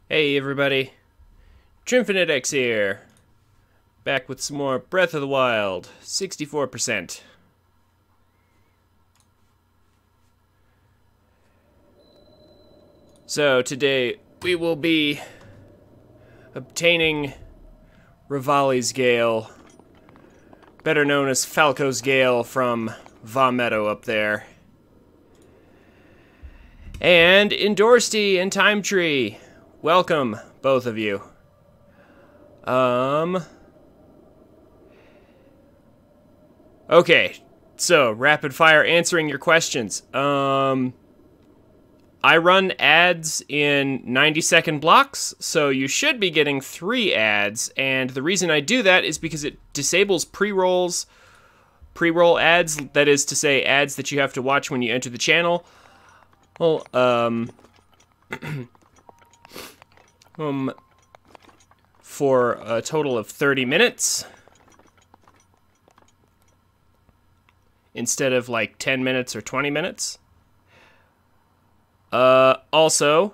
Hey everybody, TrinfiniteX here, back with some more Breath of the Wild, 64%. So today we will be obtaining Rivali's Gale, better known as Falco's Gale from Va Meadow up there. And Endorsty and Time Tree. Welcome, both of you. Okay, so rapid fire answering your questions. I run ads in 90-second blocks, so you should be getting 3 ads, and the reason I do that is because it disables pre-roll ads, that is to say, ads that you have to watch when you enter the channel. Well, for a total of 30 minutes instead of like 10 minutes or 20 minutes. Also,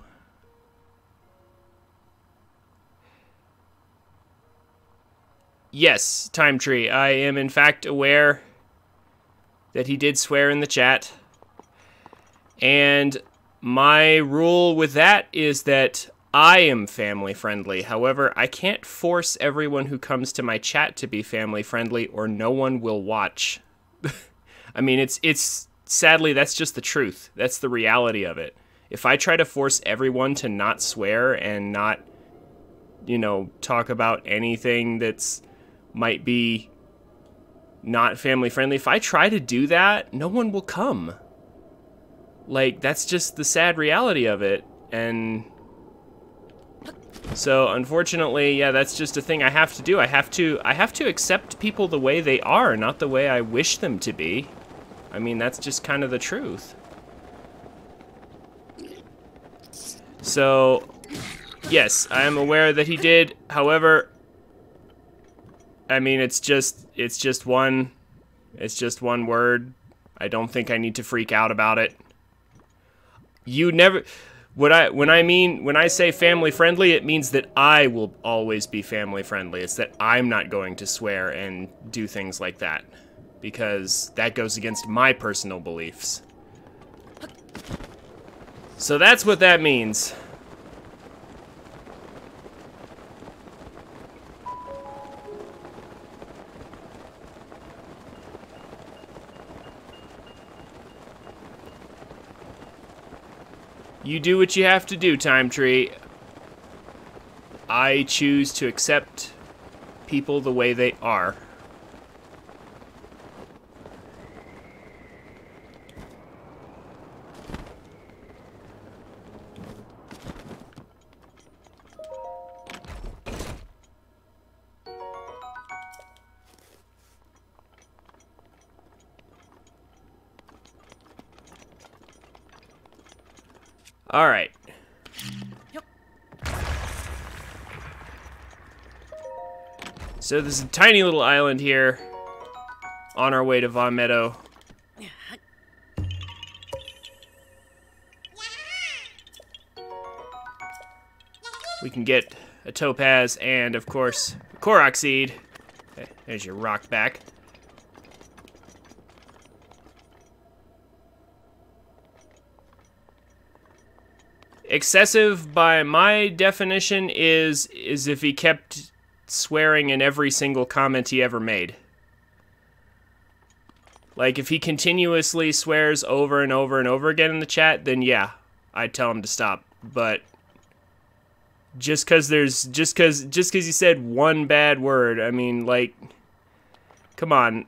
yes, Time Tree, I am in fact aware that he did swear in the chat. And my rule with that is that I am family friendly. However, I can't force everyone who comes to my chat to be family friendly or no one will watch. I mean, it's sadly, that's just the truth. That's the reality of it. If I try to force everyone to not swear and not, you know, talk about anything that's might be not family friendly, if I try to do that, no one will come. Like, that's just the sad reality of it. And so, unfortunately, yeah, that's just a thing I have to do. I have to accept people the way they are, not the way I wish them to be. I mean, that's just kind of the truth. So, yes, I am aware that he did. However, I mean, it's just one word. I don't think I need to freak out about it. You never, when I say family friendly, it means that I will always be family friendly. It's that I'm not going to swear and do things like that, because that goes against my personal beliefs. So that's what that means. You do what you have to do, Time Tree. I choose to accept people the way they are. All right. Yep. So there's a tiny little island here on our way to Va Meadow. We can get a topaz and, of course, a Korok seed. There's your rock back. Excessive, by my definition, is if he kept swearing in every single comment he ever made. Like, if he continuously swears over and over and over again in the chat, then yeah, I'd tell him to stop. But just because he said one bad word, I mean, like, come on.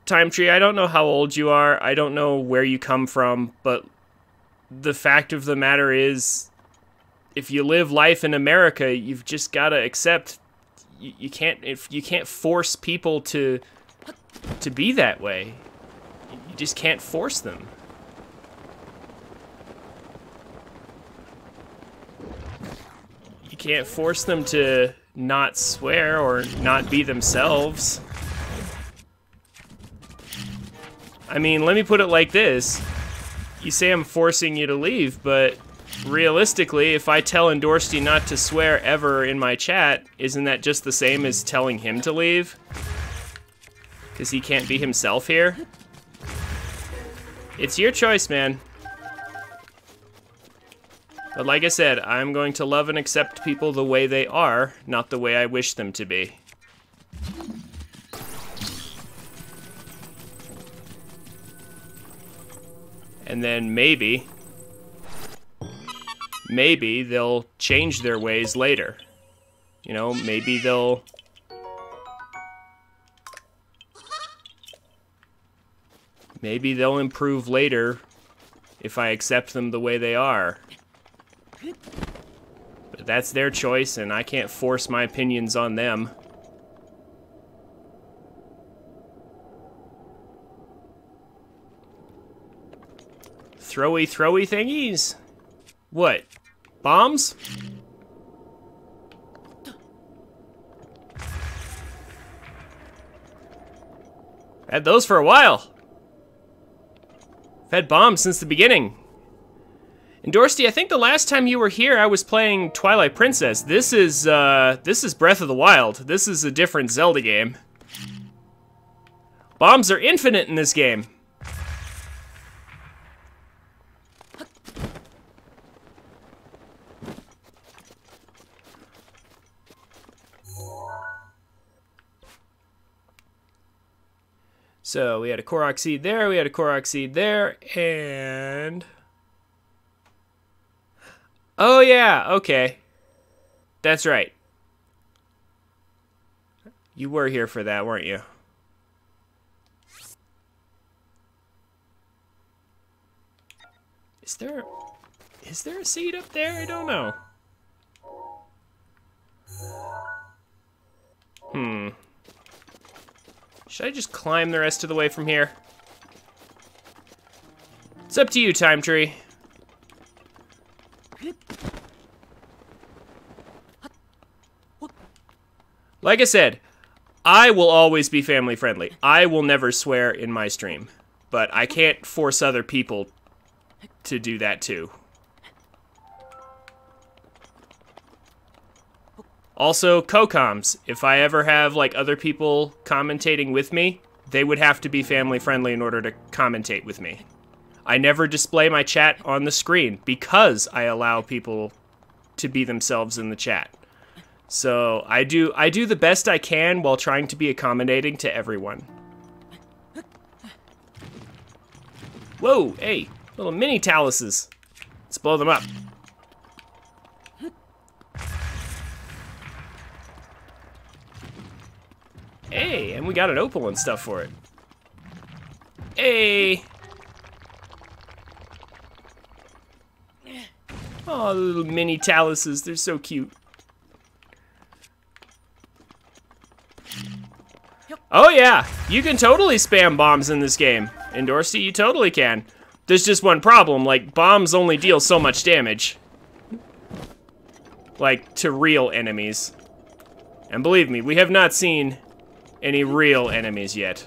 Time Tree, I don't know how old you are, I don't know where you come from, but the fact of the matter is, if you live life in America, you've just got to accept you can't force people to be that way. You just can't force them. You can't force them to not swear or not be themselves. I mean, let me put it like this. You say I'm forcing you to leave, but realistically, if I tell Endorsty not to swear ever in my chat, isn't that just the same as telling him to leave? Because he can't be himself here? It's your choice, man. But like I said, I'm going to love and accept people the way they are, not the way I wish them to be. And then maybe they'll change their ways later. You know, maybe they'll improve later if I accept them the way they are. But that's their choice, and I can't force my opinions on them. Throwy thingies? What? Bombs? Had those for a while. I've had bombs since the beginning. And Dorsey, I think the last time you were here, I was playing Twilight Princess. This is Breath of the Wild. This is a different Zelda game. Bombs are infinite in this game. So we had a Korok seed there, we had a Korok seed there, and... Oh yeah, okay. That's right. You were here for that, weren't you? Is there a seed up there? I don't know. Should I just climb the rest of the way from here? It's up to you, Time Tree. Like I said, I will always be family friendly. I will never swear in my stream, but I can't force other people to do that too. Also, co-coms. If I ever have like other people commentating with me, they would have to be family friendly in order to commentate with me. I never display my chat on the screen because I allow people to be themselves in the chat. So I do the best I can while trying to be accommodating to everyone. Whoa, hey, little mini taluses. Let's blow them up. Hey, and we got an opal and stuff for it. Hey! Oh, little mini taluses, they're so cute. Oh yeah, you can totally spam bombs in this game. Endorsey, you totally can. There's just one problem, like, bombs only deal so much damage. Like, to real enemies. And believe me, we have not seen any real enemies yet.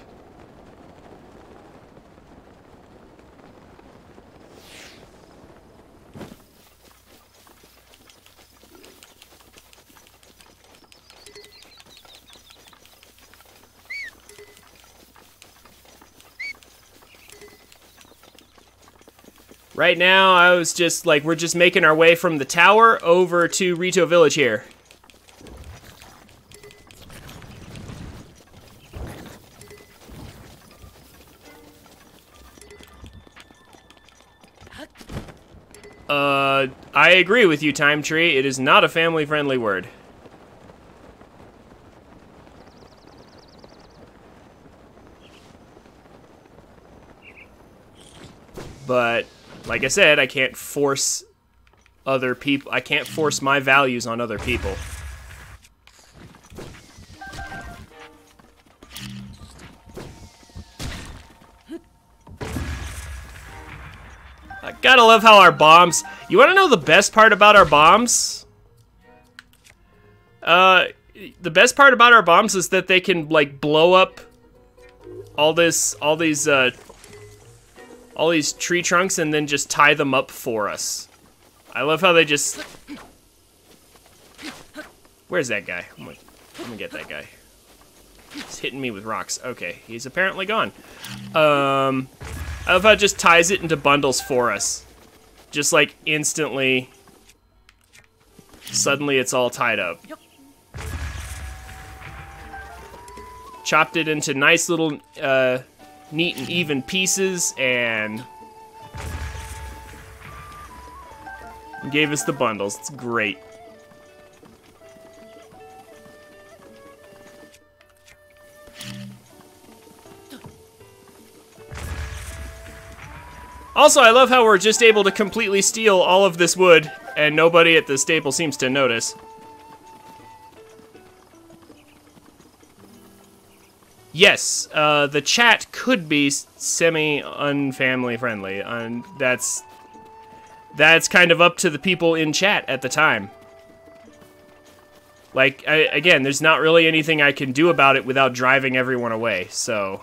Right now, I was just like, we're just making our way from the tower over to Rito Village here. I agree with you, Time Tree. It is not a family-friendly word. But, like I said, I can't force other people. I can't force my values on other people. I gotta love how our bombs... You wanna know the best part about our bombs? The best part about our bombs is that they can, like, blow up all these tree trunks and then just tie them up for us. I love how they just... Where's that guy? I'm gonna get that guy. He's hitting me with rocks. Okay, he's apparently gone. I love how it just ties it into bundles for us. Just like instantly. Suddenly it's all tied up. Chopped it into nice little neat and even pieces and gave us the bundles. It's great. Also, I love how we're just able to completely steal all of this wood, and nobody at the stable seems to notice. Yes, the chat could be semi-unfamily friendly, and that's kind of up to the people in chat at the time. Like, again, there's not really anything I can do about it without driving everyone away, so...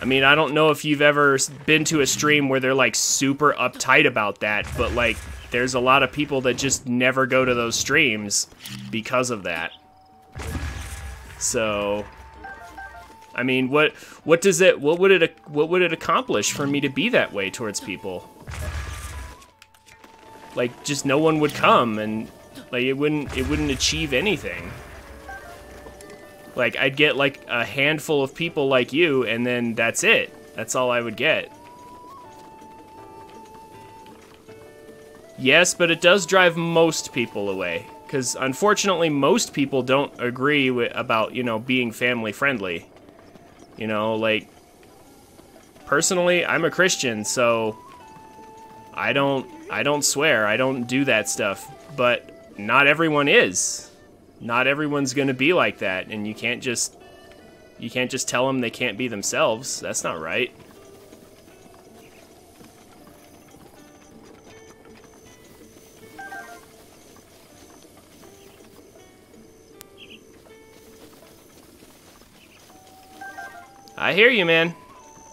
I mean, I don't know if you've ever been to a stream where they're, like, super uptight about that, but, like, there's a lot of people that just never go to those streams because of that. So, I mean, what would it accomplish for me to be that way towards people? Like, just no one would come, and, like, it wouldn't achieve anything. Like, I'd get, like, a handful of people like you, and then that's it. That's all I would get. Yes, but it does drive most people away. Because, unfortunately, most people don't agree about, you know, being family-friendly. You know, like, personally, I'm a Christian, so I don't swear. I don't do that stuff. But not everyone is. Not everyone's gonna be like that, and you can't just tell them they can't be themselves. That's not right. I hear you, man.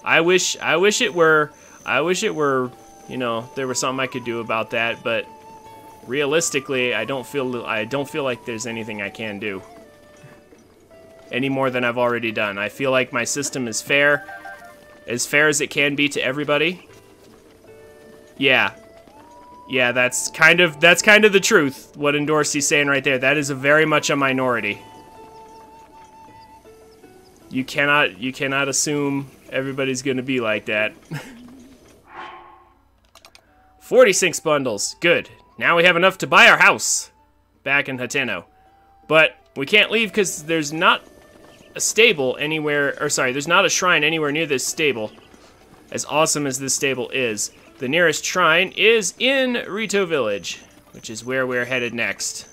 I wish it were, you know, there was something I could do about that, but realistically, I don't feel like there's anything I can do. Any more than I've already done. I feel like my system is fair as it can be to everybody. Yeah. Yeah, that's kind of the truth, what Endorsee's saying right there. That is very much a minority. You cannot assume everybody's gonna be like that. 46 bundles. Good. Now we have enough to buy our house back in Hateno. But we can't leave because there's not a stable anywhere, or sorry, there's not a shrine anywhere near this stable. As awesome as this stable is, the nearest shrine is in Rito Village, which is where we're headed next.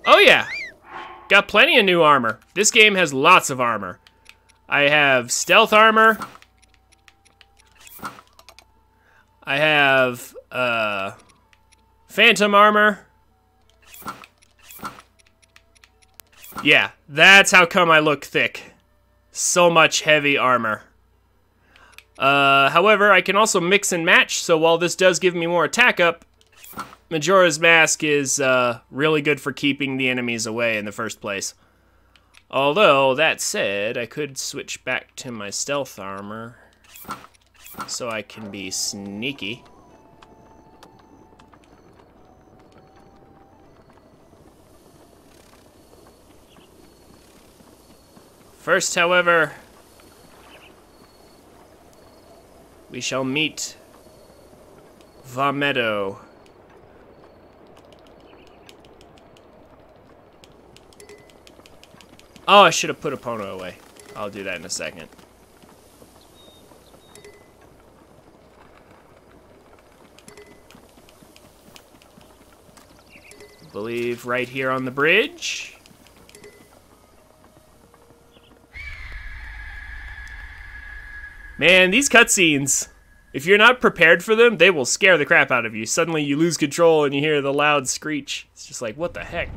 Oh yeah! Got plenty of new armor. This game has lots of armor. I have stealth armor. I have, phantom armor. Yeah, that's how come I look thick. So much heavy armor. However, I can also mix and match, so while this does give me more attack up, Majora's Mask is, really good for keeping the enemies away in the first place. Although, that said, I could switch back to my stealth armor so I can be sneaky. First, however, we shall meet Vamedo. Oh, I should have put Epona away. I'll do that in a second. I believe right here on the bridge. Man, these cutscenes, if you're not prepared for them, they will scare the crap out of you. Suddenly you lose control and you hear the loud screech. It's just like, what the heck?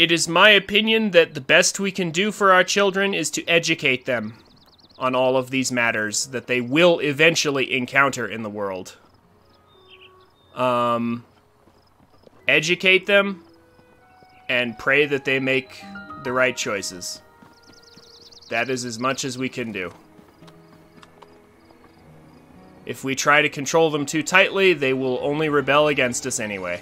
it is my opinion that the best we can do for our children is to educate them on all of these matters that they will eventually encounter in the world. Educate them and pray that they make the right choices. That is as much as we can do. If we try to control them too tightly, they will only rebel against us anyway.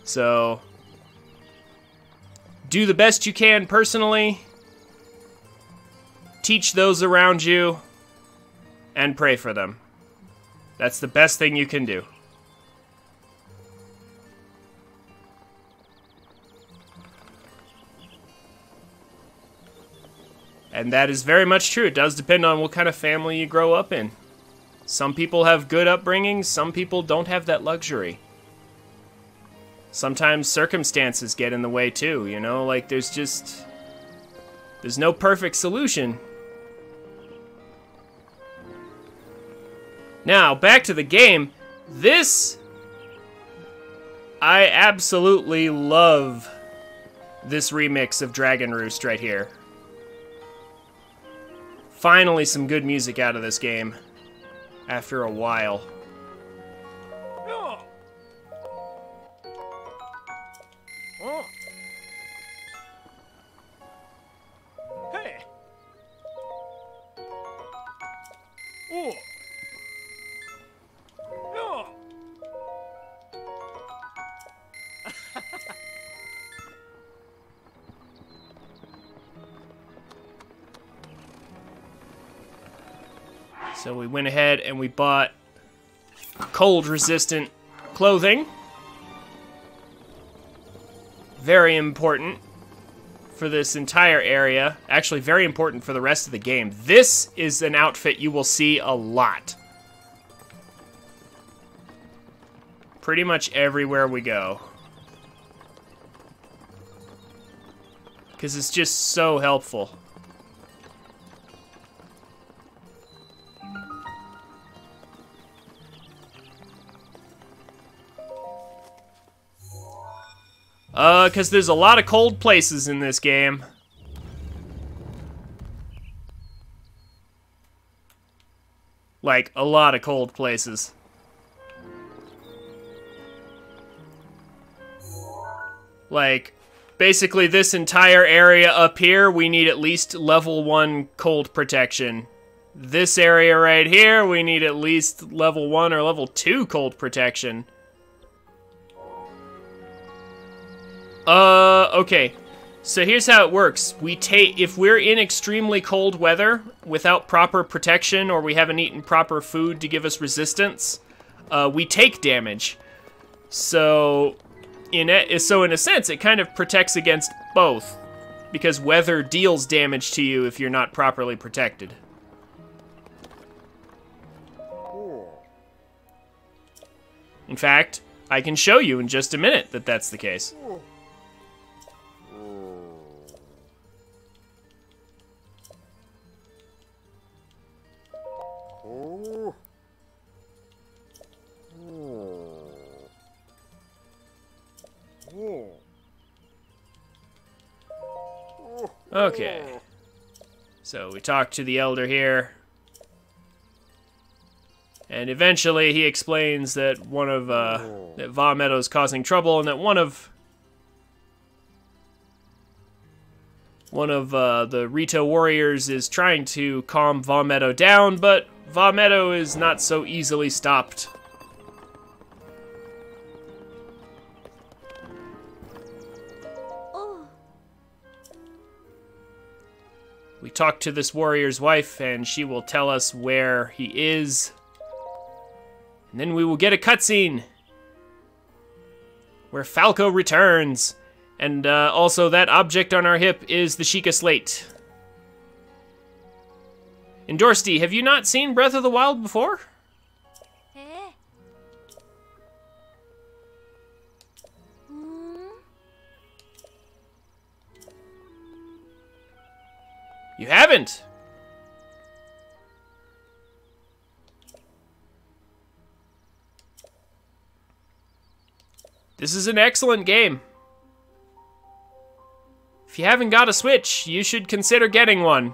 So, do the best you can personally, teach those around you, and pray for them. That's the best thing you can do. And that is very much true. It does depend on what kind of family you grow up in. Some people have good upbringings, some people don't have that luxury. Sometimes circumstances get in the way too, you know? Like, there's no perfect solution. Now, back to the game. I absolutely love this remix of Dragon Roost right here. Finally some good music out of this game. After a while. Hey. Oh. No. So we went ahead and we bought cold-resistant clothing. Very important for this entire area. Actually, very important for the rest of the game. This is an outfit you will see a lot. Pretty much everywhere we go. Because it's just so helpful. Because there's a lot of cold places in this game. Like, a lot of cold places. Like, basically this entire area up here, we need at least level 1 cold protection. This area right here, we need at least level 1 or level 2 cold protection. Okay. So here's how it works. If we're in extremely cold weather without proper protection or we haven't eaten proper food to give us resistance, we take damage. So in a sense, it kind of protects against both because weather deals damage to you if you're not properly protected. In fact, I can show you in just a minute that that's the case. Okay. So we talked to the elder here. And eventually he explains that that Va Meadow's causing trouble and that one of the Rito warriors is trying to calm Va Meadow down, but Va Meadow is not so easily stopped. We talk to this warrior's wife, and she will tell us where he is. And then we will get a cutscene where Falco returns. And also that object on our hip is the Sheikah Slate. Endorsty, have you not seen Breath of the Wild before? You haven't? This is an excellent game. If you haven't got a Switch, you should consider getting one.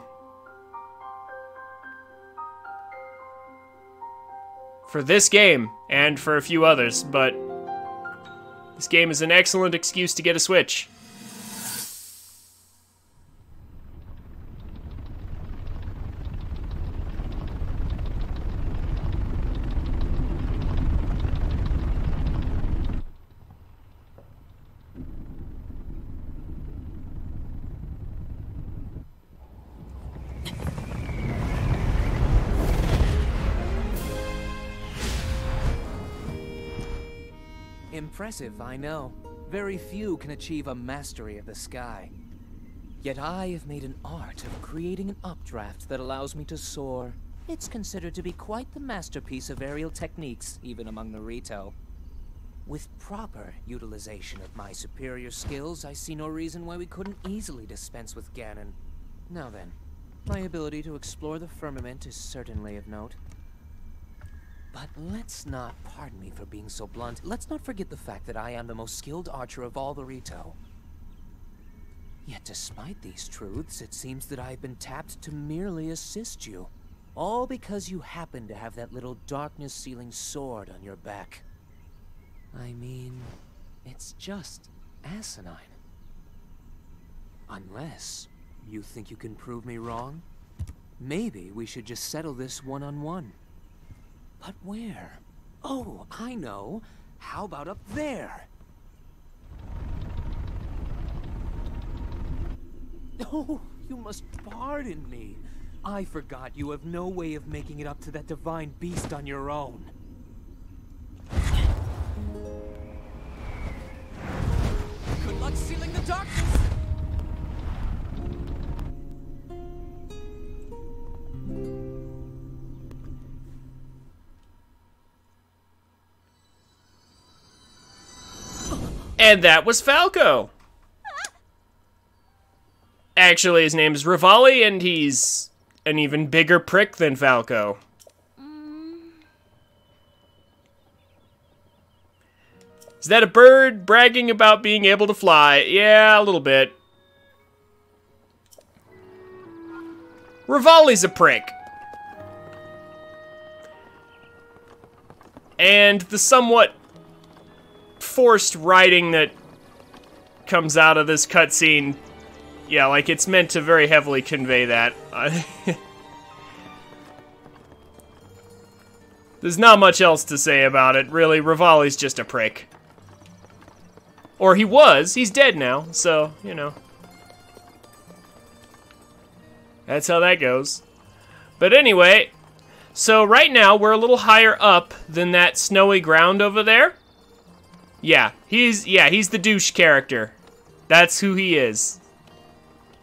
For this game, and for a few others, but this game is an excellent excuse to get a Switch. Impressive, I know. Very few can achieve a mastery of the sky. Yet I have made an art of creating an updraft that allows me to soar. It's considered to be quite the masterpiece of aerial techniques, even among the Rito. With proper utilization of my superior skills, I see no reason why we couldn't easily dispense with Ganon. Now then, my ability to explore the firmament is certainly of note. But let's not, pardon me for being so blunt, let's not forget the fact that I am the most skilled archer of all the Rito. Yet despite these truths, it seems that I've been tapped to merely assist you. All because you happen to have that little darkness-sealing sword on your back. I mean, it's just asinine. Unless you think you can prove me wrong, maybe we should just settle this one-on-one. But where? Oh, I know. How about up there? Oh, you must pardon me. I forgot you have no way of making it up to that divine beast on your own. Good luck sealing the darkness! And that was Falco. Actually, his name is Rivali, and he's an even bigger prick than Falco. Is that a bird bragging about being able to fly? Yeah, a little bit. Rivali's a prick. And the somewhat forced writing that comes out of this cutscene, yeah, like it's meant to very heavily convey that. There's not much else to say about it, really. Rivali's just a prick. Or he was. He's dead now, so, you know. That's how that goes. But anyway, so right now we're a little higher up than that snowy ground over there. Yeah, he's the douche character. That's who he is.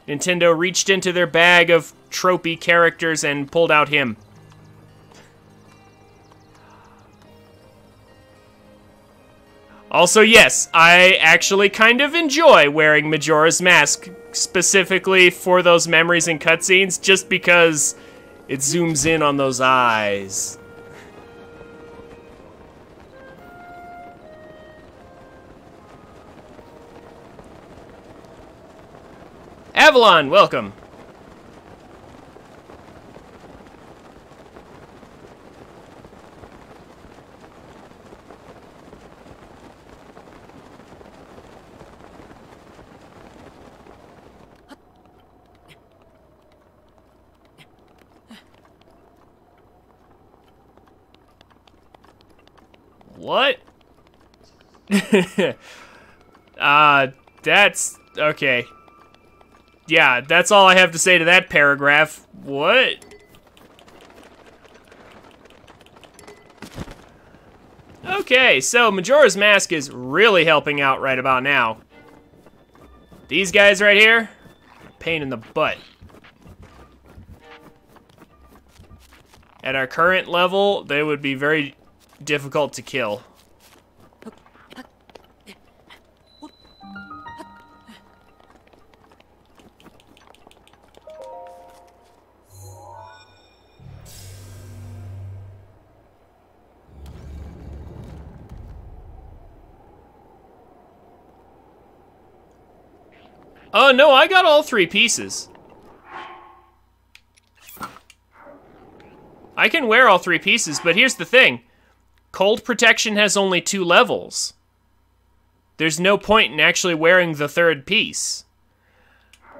Nintendo reached into their bag of tropey characters and pulled out him. Also, yes, I actually kind of enjoy wearing Majora's Mask, specifically for those memories and cutscenes, just because it zooms in on those eyes. Avalon, welcome. What? That's okay. Yeah, that's all I have to say to that paragraph. What? Okay, so Majora's Mask is really helping out right about now. These guys right here, pain in the butt. At our current level, they would be very difficult to kill. Oh, no, I got all 3 pieces. I can wear all 3 pieces, but here's the thing. Cold protection has only 2 levels. There's no point in actually wearing the 3rd piece.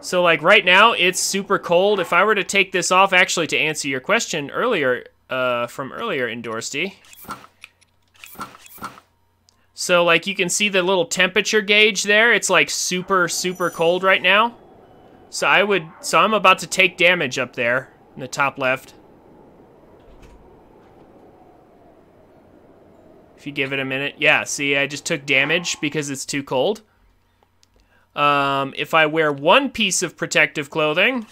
So, like, right now, it's super cold. If I were to take this off, actually, to answer your question earlier, from earlier, Endorsty. So, like, you can see the little temperature gauge there. It's, like, super, super cold right now. So I'm about to take damage up there in the top left. If you give it a minute. Yeah, see, I just took damage because it's too cold. If I wear 1 piece of protective clothing,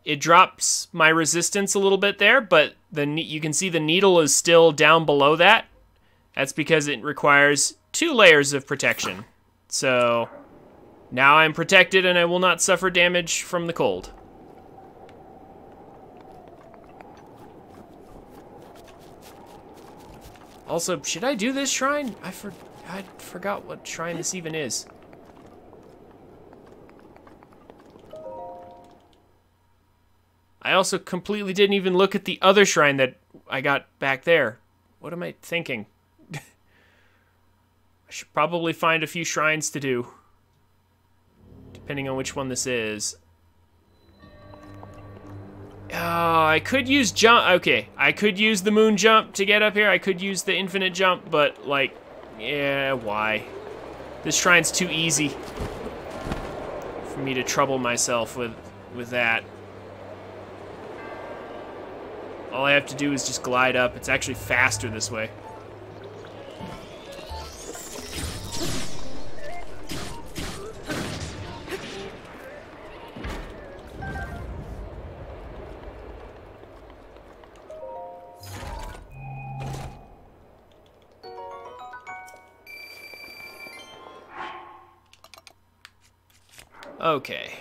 it drops my resistance a little bit there, but you can see the needle is still down below that. That's because it requires 2 layers of protection. So now I'm protected and I will not suffer damage from the cold. Also, should I do this shrine? I forgot what shrine this even is. I also completely didn't even look at the other shrine that I got back there. What am I thinking? I should probably find a few shrines to do, depending on which one this is. Oh, I could use jump. Okay, I could use the moon jump to get up here. I could use the infinite jump, but, like, yeah, why? This shrine's too easy for me to trouble myself with that. All I have to do is just glide up. It's actually faster this way. Okay.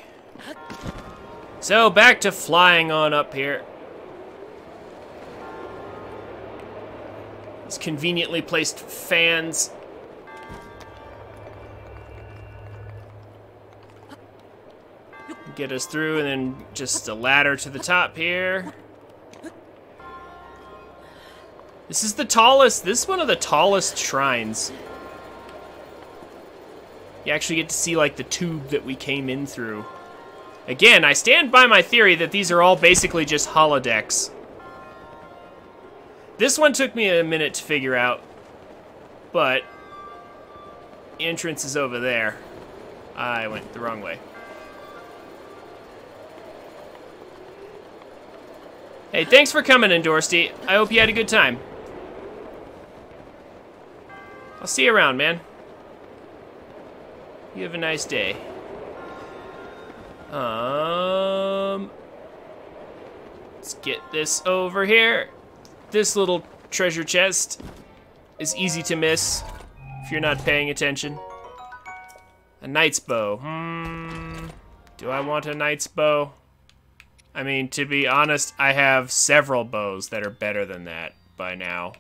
So back to flying on up here. These conveniently placed fans. Get us through, and then just a ladder to the top here. This is the tallest, this is one of the tallest shrines. You actually get to see, like, the tube that we came in through. Again, I stand by my theory that these are all basically just holodecks. This one took me a minute to figure out, but the entrance is over there. I went the wrong way. Hey, thanks for coming, Endorsty. I hope you had a good time. I'll see you around, man. You have a nice day. Let's get this over here. This little treasure chest is easy to miss if you're not paying attention. A knight's bow. Do I want a knight's bow? I mean, to be honest, I have several bows that are better than that by now.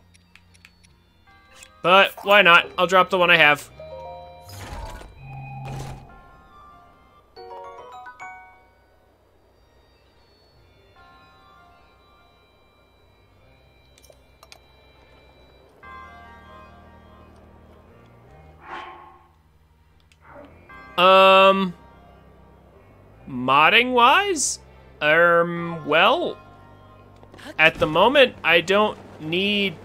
But why not? I'll drop the one I have. Modding wise? Well, at the moment, I don't need...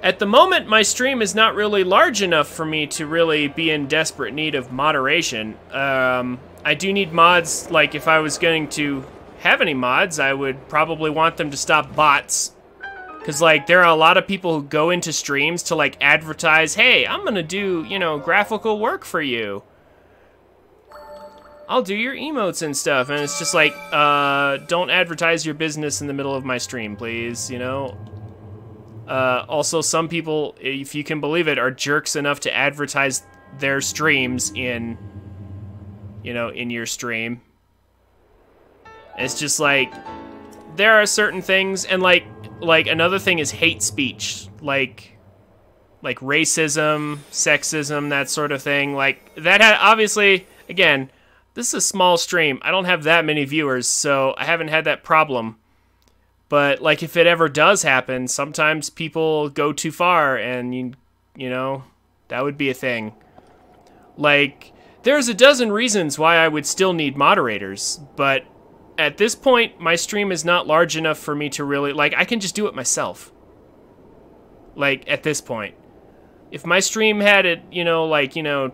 At the moment, my stream is not really large enough for me to really be in desperate need of moderation. I do need mods, like if I was going to have any mods, I would probably want them to stop bots. Because, like, there are a lot of people who go into streams to, like, advertise, hey, I'm gonna do, you know, graphical work for you. I'll do your emotes and stuff. And it's just like, don't advertise your business in the middle of my stream, please, you know? Also, some people, if you can believe it, are jerks enough to advertise their streams in, you know, in your stream. It's just like, there are certain things, and like another thing is hate speech. Like like racism, sexism, that sort of thing. Like, that obviously, again, this is a small stream. I don't have that many viewers, so I haven't had that problem. But, like, if it ever does happen, sometimes people go too far, and, you know, that would be a thing. Like, there's a dozen reasons why I would still need moderators, but at this point, my stream is not large enough for me to really, like, I can just do it myself. Like, at this point. If my stream had it, you know, like, you know,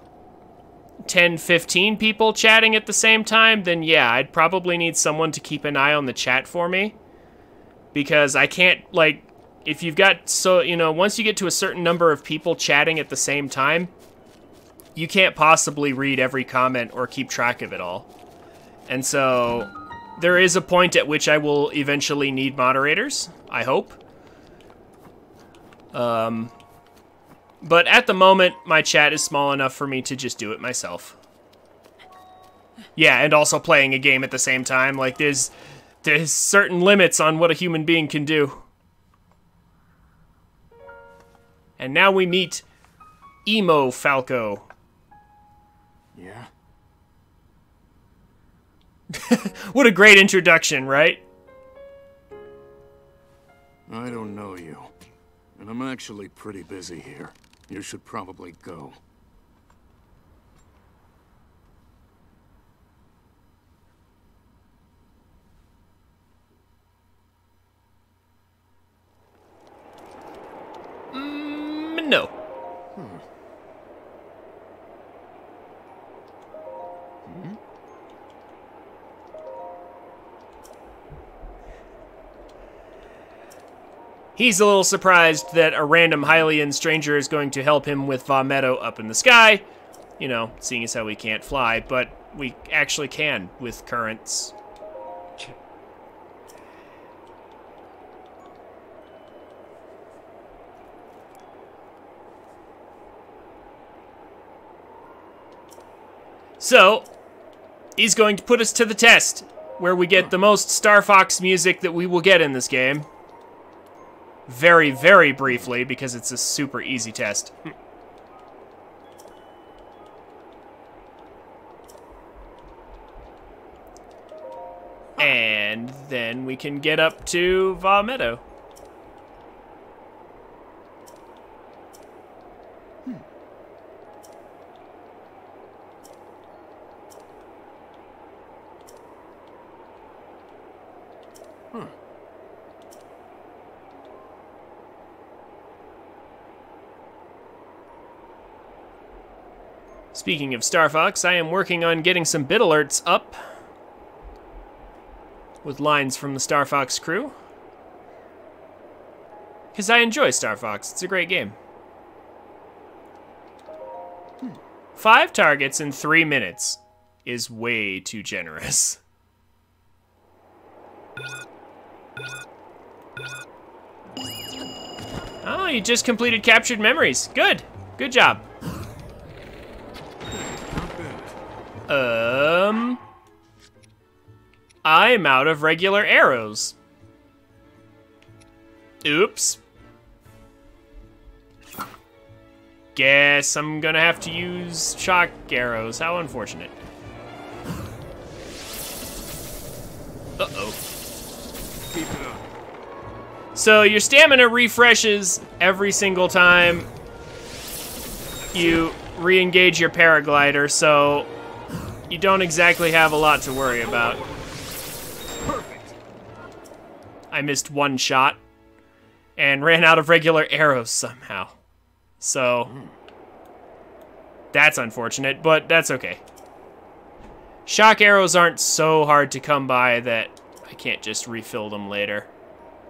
10, 15 people chatting at the same time, then yeah, I'd probably need someone to keep an eye on the chat for me. Because I can't, like, if you've got, so, you know, once you get to a certain number of people chatting at the same time, you can't possibly read every comment or keep track of it all. And so, there is a point at which I will eventually need moderators, I hope. But at the moment, my chat is small enough for me to just do it myself. Yeah, and also playing a game at the same time. Like, there's certain limits on what a human being can do. And now we meet Emo Falco. Yeah? What a great introduction, right? I don't know you. And I'm actually pretty busy here. You should probably go. No. He's a little surprised that a random Hylian stranger is going to help him with Vomito up in the sky. You know, seeing as how we can't fly, but we actually can with currents. So, he's going to put us to the test, where we get the most Star Fox music that we will get in this game. Very, very briefly, because it's a super easy test. And then we can get up to Vomito. Speaking of Star Fox, I am working on getting some bit alerts up with lines from the Star Fox crew. Because I enjoy Star Fox. It's a great game. 5 targets in 3 minutes is way too generous. Oh, you just completed Captured Memories. Good. Good job. I'm out of regular arrows. Oops. Guess I'm gonna have to use shock arrows. How unfortunate. Uh-oh. Keep it up. So your stamina refreshes every single time you re-engage your paraglider, so you don't exactly have a lot to worry about. Perfect. I missed 1 shot and ran out of regular arrows somehow. So that's unfortunate, but that's okay. Shock arrows aren't so hard to come by that I can't just refill them later.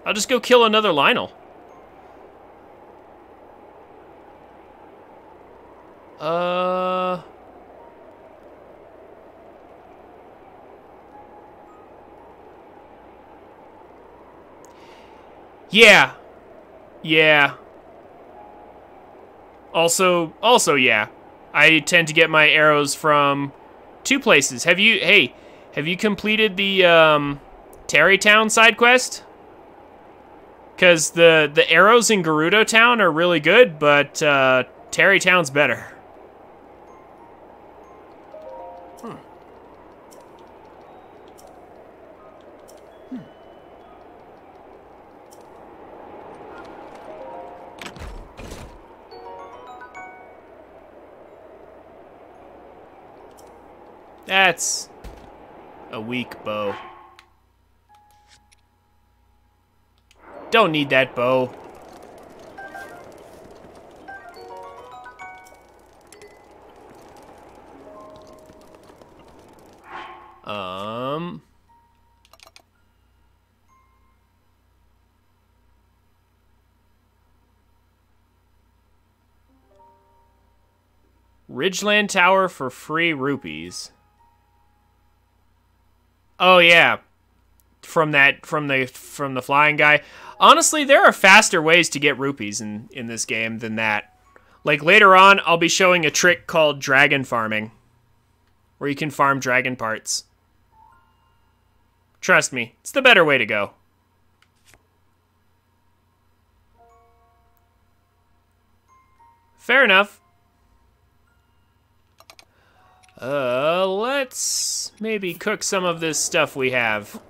I'll just go kill another Lionel. Yeah. Yeah. Also, yeah. I tend to get my arrows from 2 places. Have you completed the, Terrytown side quest? Because the arrows in Gerudo Town are really good, but Terry Town's better. That's a weak bow. Don't need that bow. Ridgeland Tower for free rupees. Oh yeah, from the flying guy. Honestly, there are faster ways to get rupees in this game than that. Like later on, I'll be showing a trick called dragon farming, where you can farm dragon parts. Trust me, it's the better way to go. Fair enough. Let's maybe cook some of this stuff we have.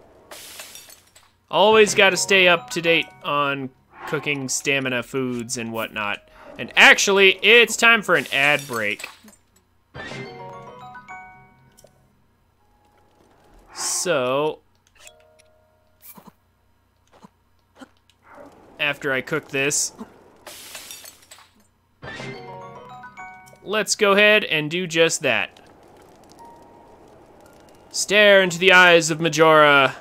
Always got to stay up to date on cooking stamina foods and whatnot. And actually, it's time for an ad break. So, after I cook this, let's go ahead and do just that. Stare into the eyes of Majora,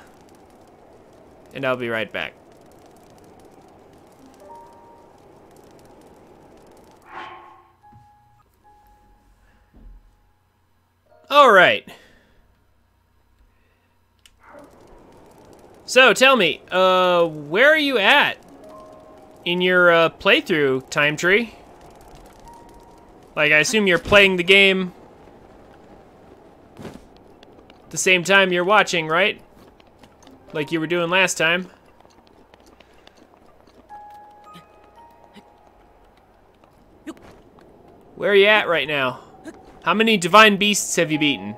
and I'll be right back. All right. So tell me, where are you at in your playthrough, Time Tree? Like, I assume you're playing the game the same time you're watching, right? Like you were doing last time. Where are you at right now? How many divine beasts have you beaten?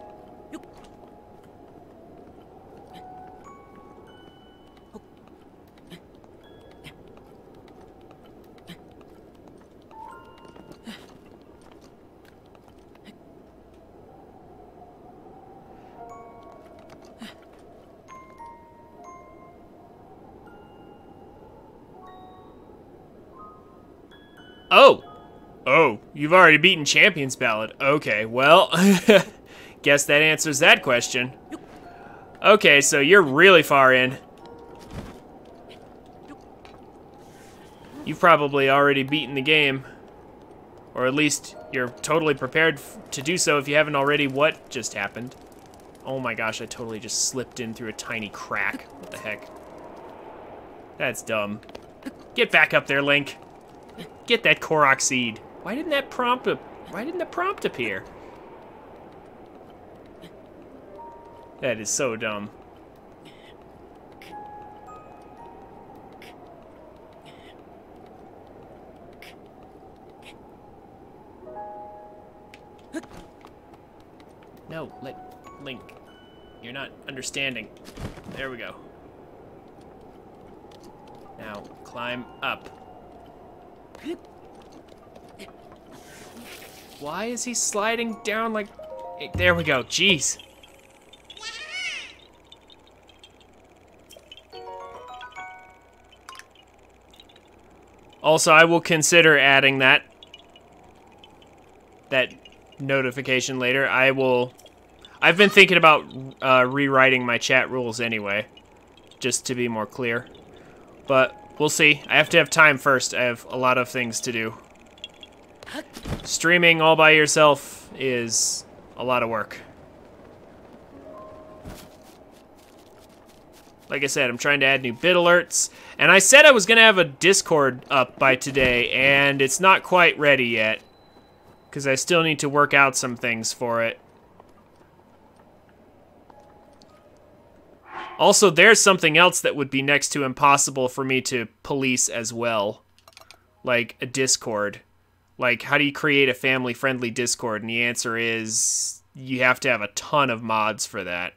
Oh, you've already beaten Champion's Ballad. Okay, well, guess that answers that question. Okay, so you're really far in. You've probably already beaten the game. Or at least you're totally prepared to do so if you haven't already. What just happened? Oh my gosh, I totally just slipped in through a tiny crack. What the heck? That's dumb. Get back up there, Link. Get that Korok seed. Why didn't that prompt appear? That is so dumb. No, Link. You're not understanding. There we go. Now, climb up. Why is he sliding down like... There we go, jeez. Also, I will consider adding that notification later. I've been thinking about rewriting my chat rules anyway, just to be more clear. But we'll see. I have to have time first. I have a lot of things to do. Streaming all by yourself is a lot of work. Like I said, I'm trying to add new bit alerts. And I said I was going to have a Discord up by today, and it's not quite ready yet. Because I still need to work out some things for it. Also, there's something else that would be next to impossible for me to police as well. Like a Discord. Like, how do you create a family-friendly Discord? And the answer is you have to have a ton of mods for that.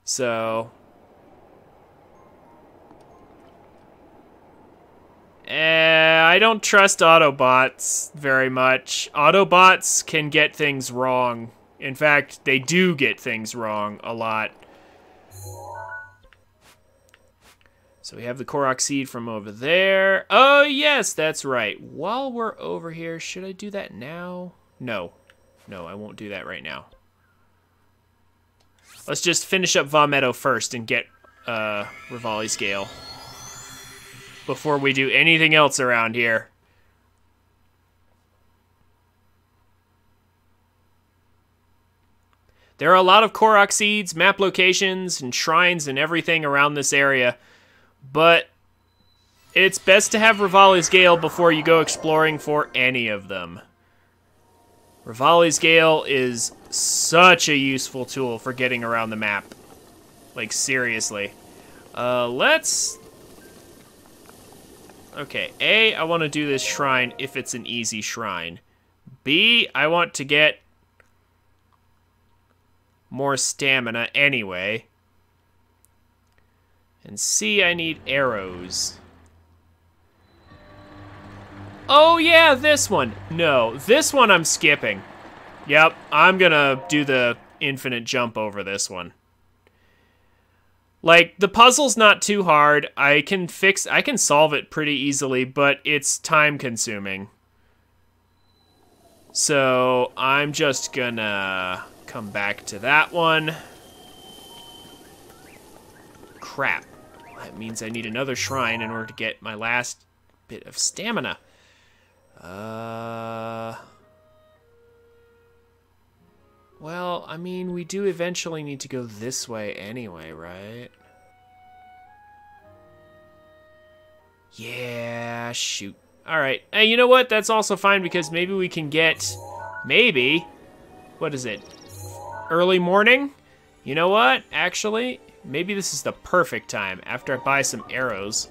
So... I don't trust Autobots very much. Autobots can get things wrong. In fact, they do get things wrong a lot. So we have the Korok seed from over there. Oh, yes, that's right. While we're over here, should I do that now? No. No, I won't do that right now. Let's just finish up Vomito first and get Rivali's Gale before we do anything else around here. There are a lot of Korok seeds, map locations, and shrines and everything around this area, but it's best to have Rivali's Gale before you go exploring for any of them. Rivali's Gale is such a useful tool for getting around the map. Like, seriously. Let's... Okay, A, I want to do this shrine if it's an easy shrine. B, I want to get more stamina anyway. And C, I need arrows. Oh yeah, this one. No, this one I'm skipping. Yep, I'm gonna do the infinite jump over this one. Like, the puzzle's not too hard. I can solve it pretty easily, but it's time consuming. So, I'm just gonna come back to that one. Crap. That means I need another shrine in order to get my last bit of stamina. Well, I mean, we do eventually need to go this way anyway, right? Yeah, shoot. Alright, hey, you know what? That's also fine because maybe we can get... Maybe... What is it? Early morning? You know what? Actually, maybe this is the perfect time after I buy some arrows.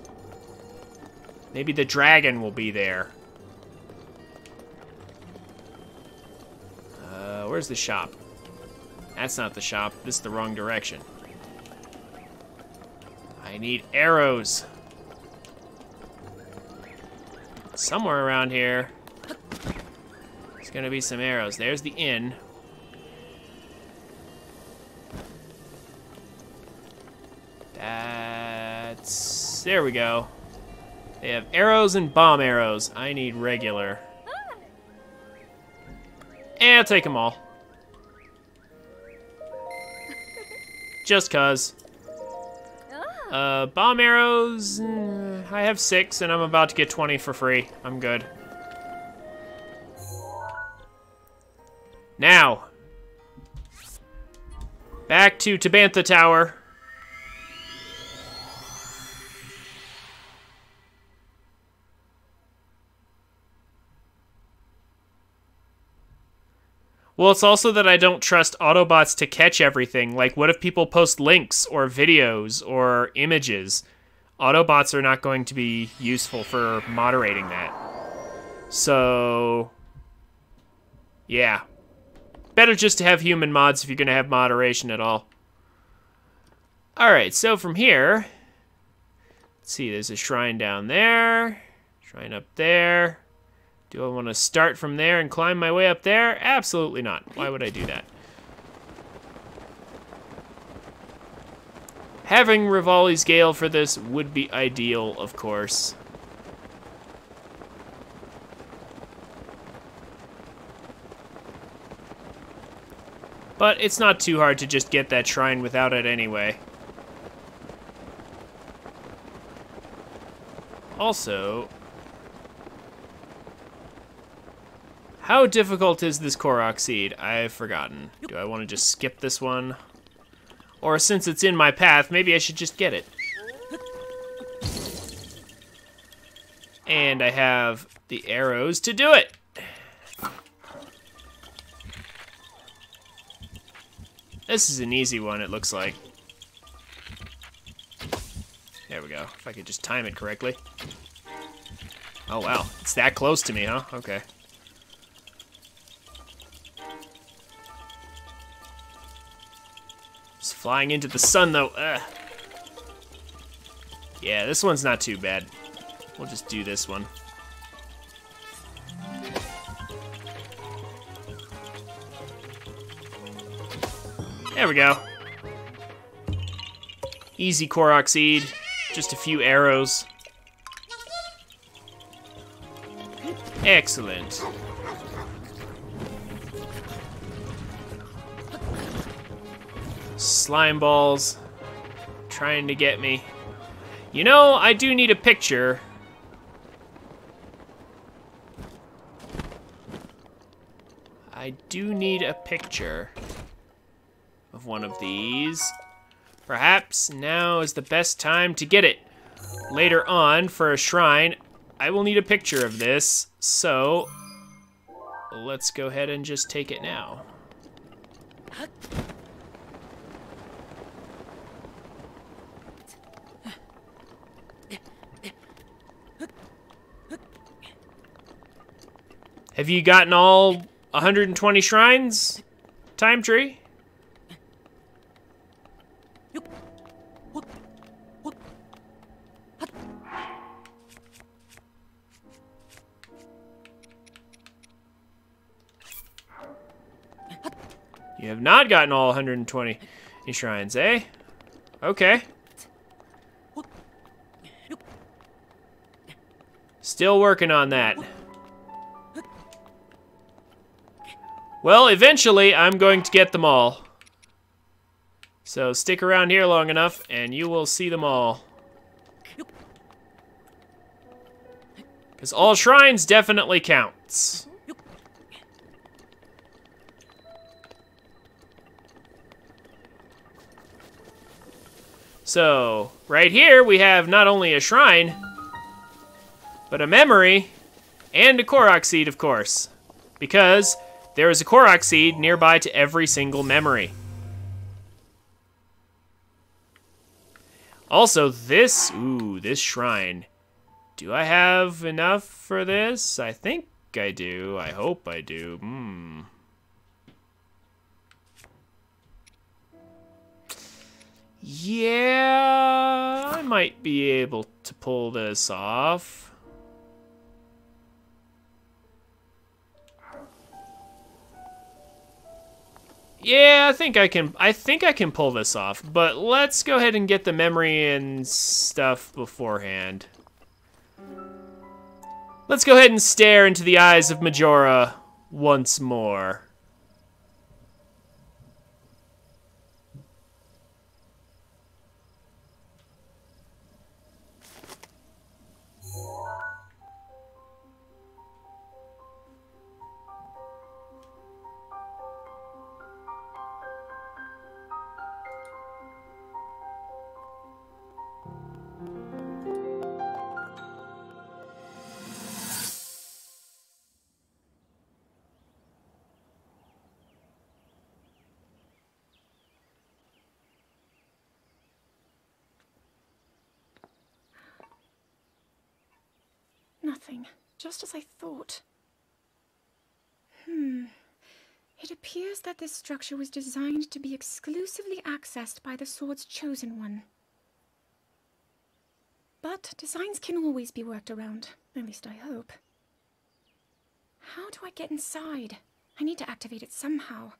Maybe the dragon will be there. Where's the shop? That's not the shop. This is the wrong direction. I need arrows. Somewhere around here. There's gonna be some arrows. There's the inn. That's... There we go. They have arrows and bomb arrows. I need regular. I'll take them all. Just cuz. Bomb arrows... I have 6, and I'm about to get 20 for free. I'm good. Now. Back to Tabantha Tower. Well, it's also that I don't trust Autobots to catch everything. Like, what if people post links or videos or images? Autobots are not going to be useful for moderating that. So, yeah. Better just to have human mods if you're going to have moderation at all. Alright, so from here, let's see, there's a shrine down there, shrine up there. Do I want to start from there and climb my way up there? Absolutely not. Why would I do that? Having Rivali's Gale for this would be ideal, of course. But it's not too hard to just get that shrine without it anyway. Also... how difficult is this Korok seed? I've forgotten. Do I want to just skip this one? Or since it's in my path, maybe I should just get it. And I have the arrows to do it. This is an easy one, it looks like. There we go. If I could just time it correctly. Oh, wow. It's that close to me, huh? Okay. It's flying into the sun, though. Ugh. Yeah, this one's not too bad. We'll just do this one. There we go. Easy Korok seed. Just a few arrows. Excellent. Slime balls. Trying to get me. You know, I do need a picture. I do need a picture of one of these. Perhaps now is the best time to get it. Later on, for a shrine, I will need a picture of this, so let's go ahead and just take it now. Have you gotten all 120 shrines, Time Tree? You have not gotten all 120 shrines, eh? Okay. Still working on that. Well, eventually, I'm going to get them all. So stick around here long enough, and you will see them all. Because all shrines definitely counts. So, right here, we have not only a shrine, but a memory, and a Korok seed, of course. Because there is a Korok seed nearby to every single memory. Also, this shrine. Do I have enough for this? I think I do. I hope I do. Yeah, I might be able to pull this off. Yeah, I think I can pull this off, but let's go ahead and get the memory and stuff beforehand. Let's go ahead and stare into the eyes of Majora once more. Nothing. Just as I thought. It appears that this structure was designed to be exclusively accessed by the sword's chosen one. But designs can always be worked around. At least I hope. How do I get inside? I need to activate it somehow.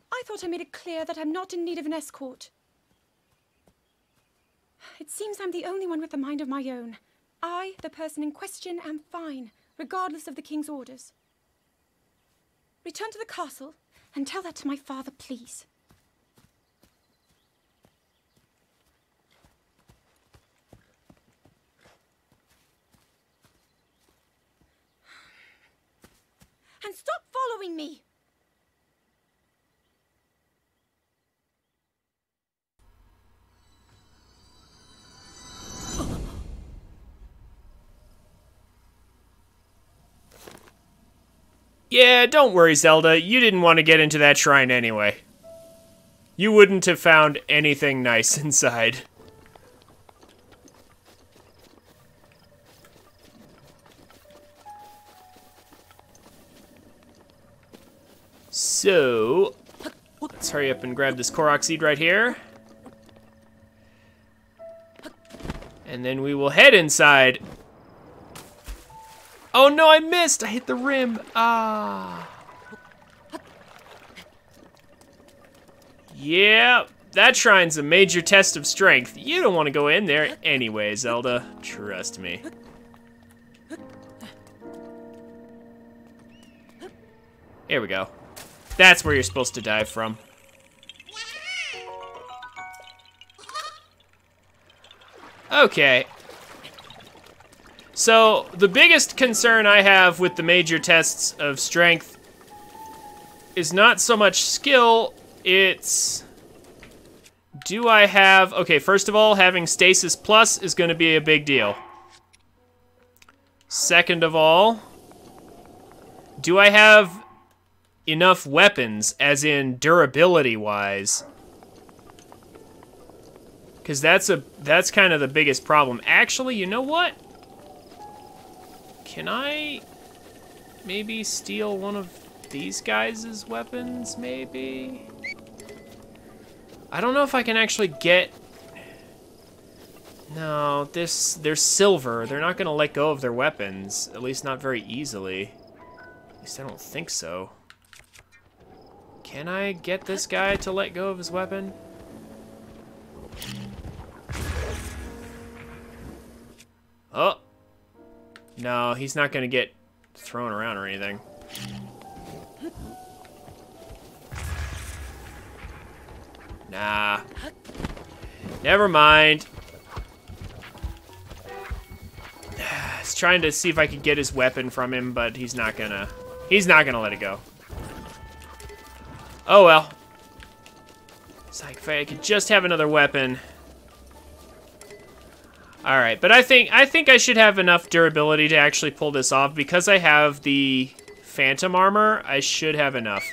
I thought I made it clear that I'm not in need of an escort. It seems I'm the only one with a mind of my own. I, the person in question, am fine, regardless of the king's orders. Return to the castle and tell that to my father, please. And stop following me! Yeah, don't worry, Zelda. You didn't want to get into that shrine anyway. You wouldn't have found anything nice inside. So, let's hurry up and grab this Korok seed right here. And then we will head inside. Oh no, I missed! I hit the rim. Ah. Yeah, that shrine's a major test of strength. You don't want to go in there anyway, Zelda. Trust me. Here we go. That's where you're supposed to dive from. Okay. So, the biggest concern I have with the major tests of strength is not so much skill, it's... Do I have... Okay, first of all, having Stasis Plus is going to be a big deal. Second of all, do I have enough weapons, as in durability-wise? Because that's kind of the biggest problem. Actually, you know what? Can I maybe steal one of these guys' weapons, maybe? I don't know if I can actually get... No, they're silver. They're not gonna let go of their weapons. At least not very easily. At least I don't think so. Can I get this guy to let go of his weapon? Oh. No, he's not gonna get thrown around or anything. Nah. Never mind. I was trying to see if I could get his weapon from him, but he's not gonna let it go. Oh well. It's like if I could just have another weapon. Alright, but I think I should have enough durability to actually pull this off. Because I have the Phantom armor, I should have enough.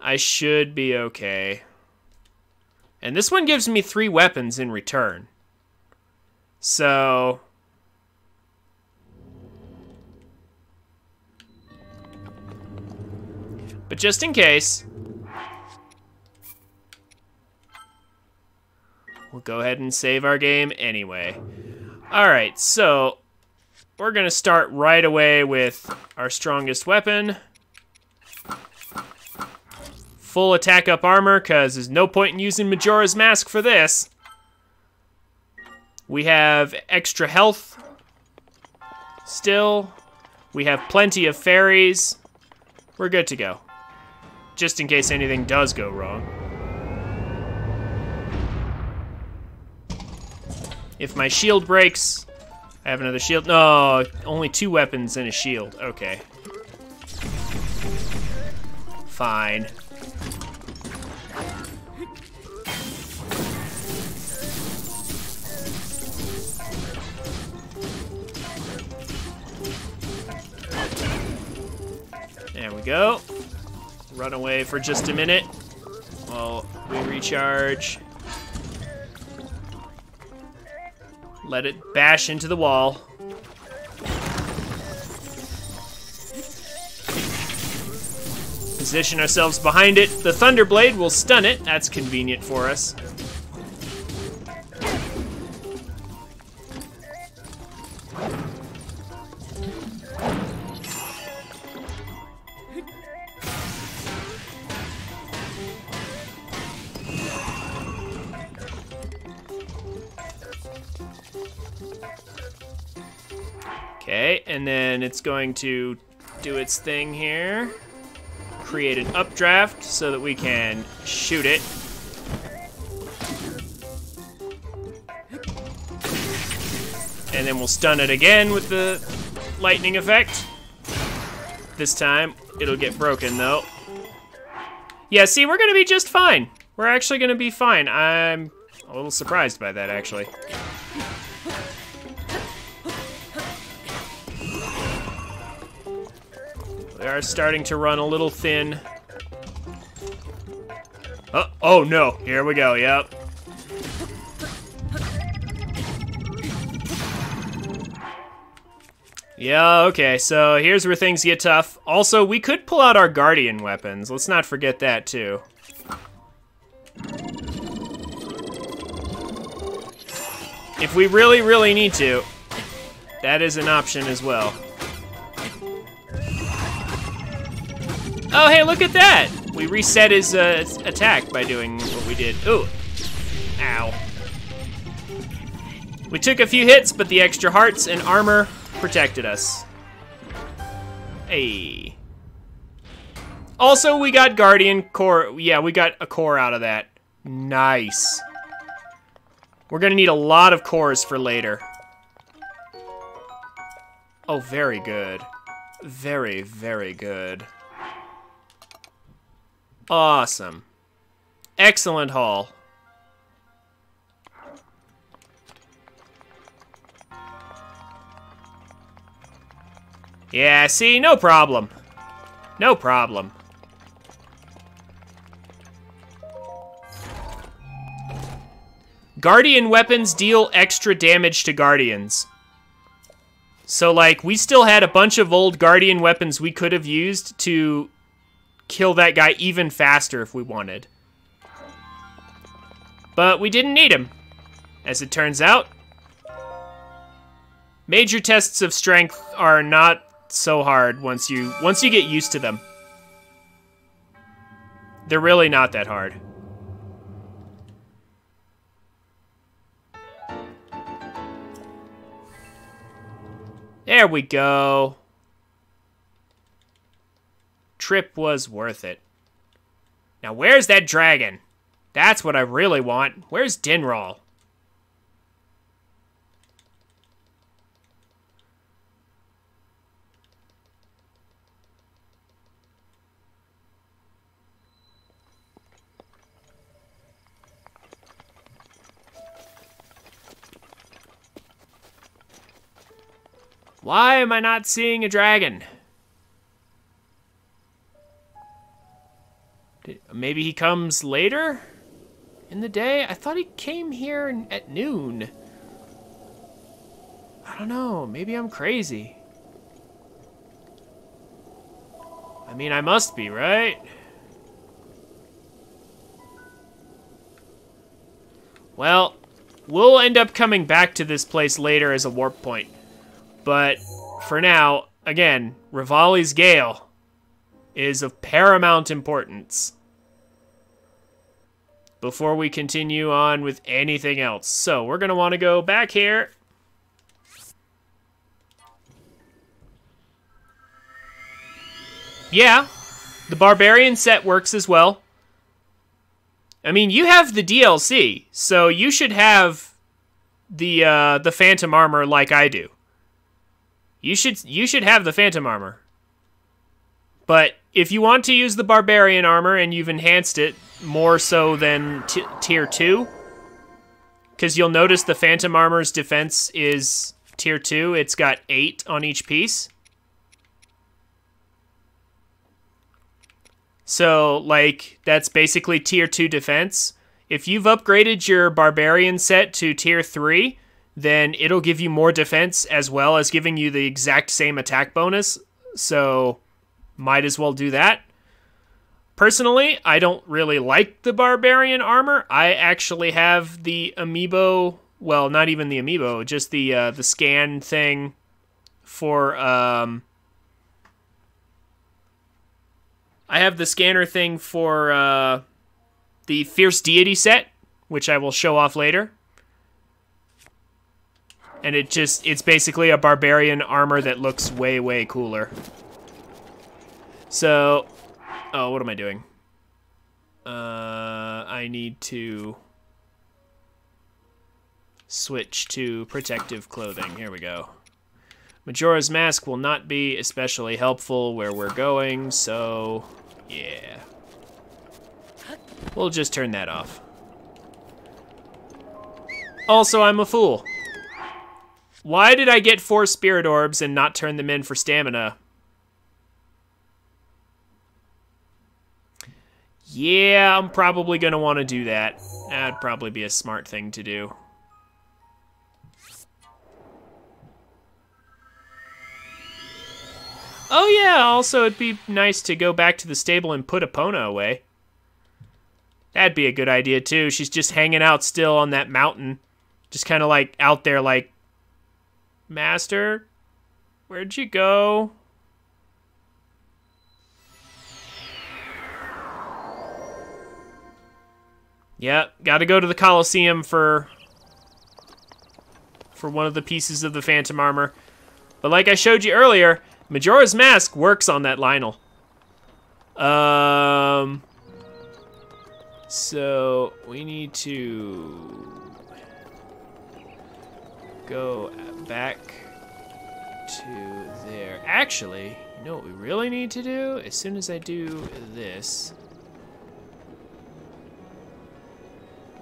I should be okay. And this one gives me 3 weapons in return. So... But just in case... We'll go ahead and save our game anyway. Alright, so... We're gonna start right away with our strongest weapon. Full attack up armor, because there's no point in using Majora's Mask for this. We have extra health still. We have plenty of fairies. We're good to go. Just in case anything does go wrong. If my shield breaks, I have another shield. No, only 2 weapons and a shield. Okay. Fine. There we go. Run away for just a minute while we recharge. Let it bash into the wall. Position ourselves behind it. The Thunderblade will stun it. That's convenient for us. Okay, and then it's going to do its thing here. Create an updraft so that we can shoot it. And then we'll stun it again with the lightning effect. This time, it'll get broken though. Yeah, see, we're gonna be just fine. We're actually gonna be fine. I'm a little surprised by that, actually. We are starting to run a little thin. Oh no, here we go, yep. Yeah, okay, so here's where things get tough. Also, we could pull out our Guardian weapons. Let's not forget that, too. If we really, really need to, that is an option as well. Oh, hey, look at that! We reset his attack by doing what we did. Ooh. Ow. We took a few hits, but the extra hearts and armor protected us. Hey. Also, we got Guardian core. Yeah, we got a core out of that. Nice. We're gonna need a lot of cores for later. Oh, very good. Very, very good. Awesome. Excellent haul. Yeah, see, no problem. No problem. Guardian weapons deal extra damage to Guardians. So, like, we still had a bunch of old Guardian weapons we could have used to kill that guy even faster if we wanted. But we didn't need him. As it turns out, major tests of strength are not so hard once you get used to them. They're really not that hard. There we go. Trip was worth it. Now where's that dragon? That's what I really want. Where's Dinral? Why am I not seeing a dragon? Maybe he comes later in the day? I thought he came here at noon. I don't know. Maybe I'm crazy. I mean, I must be, right? Well, we'll end up coming back to this place later as a warp point. But for now, again, Rivali's Gale is of paramount importance before we continue on with anything else. So we're going to want to go back here. Yeah, the Barbarian set works as well. I mean, you have the DLC, so you should have the Phantom Armor like I do. You should have the Phantom Armor. But if you want to use the Barbarian Armor and you've enhanced it more so than Tier 2, because you'll notice the Phantom Armor's defense is Tier 2. It's got 8 on each piece. So, like, that's basically Tier 2 defense. If you've upgraded your Barbarian set to Tier 3, then it'll give you more defense as well as giving you the exact same attack bonus. So, might as well do that. Personally, I don't really like the Barbarian armor. I actually have the amiibo, well, not even the amiibo, just the scan thing for, I have the scanner thing for the Fierce Deity set, which I will show off later. And it's basically a Barbarian armor that looks way, way cooler. So, oh, what am I doing? I need to switch to protective clothing. Here we go. Majora's Mask will not be especially helpful where we're going, so yeah. We'll just turn that off. Also, I'm a fool. Why did I get 4 Spirit Orbs and not turn them in for stamina? Yeah, I'm probably going to want to do that. That'd probably be a smart thing to do. Oh yeah, also it'd be nice to go back to the stable and put Epona away. That'd be a good idea too. She's just hanging out still on that mountain. Just kind of like out there like, Master, where'd you go? Yep, gotta go to the Colosseum for one of the pieces of the Phantom Armor. But like I showed you earlier, Majora's Mask works on that Lionel. So we need to go back to there. Actually, you know what we really need to do? As soon as I do this,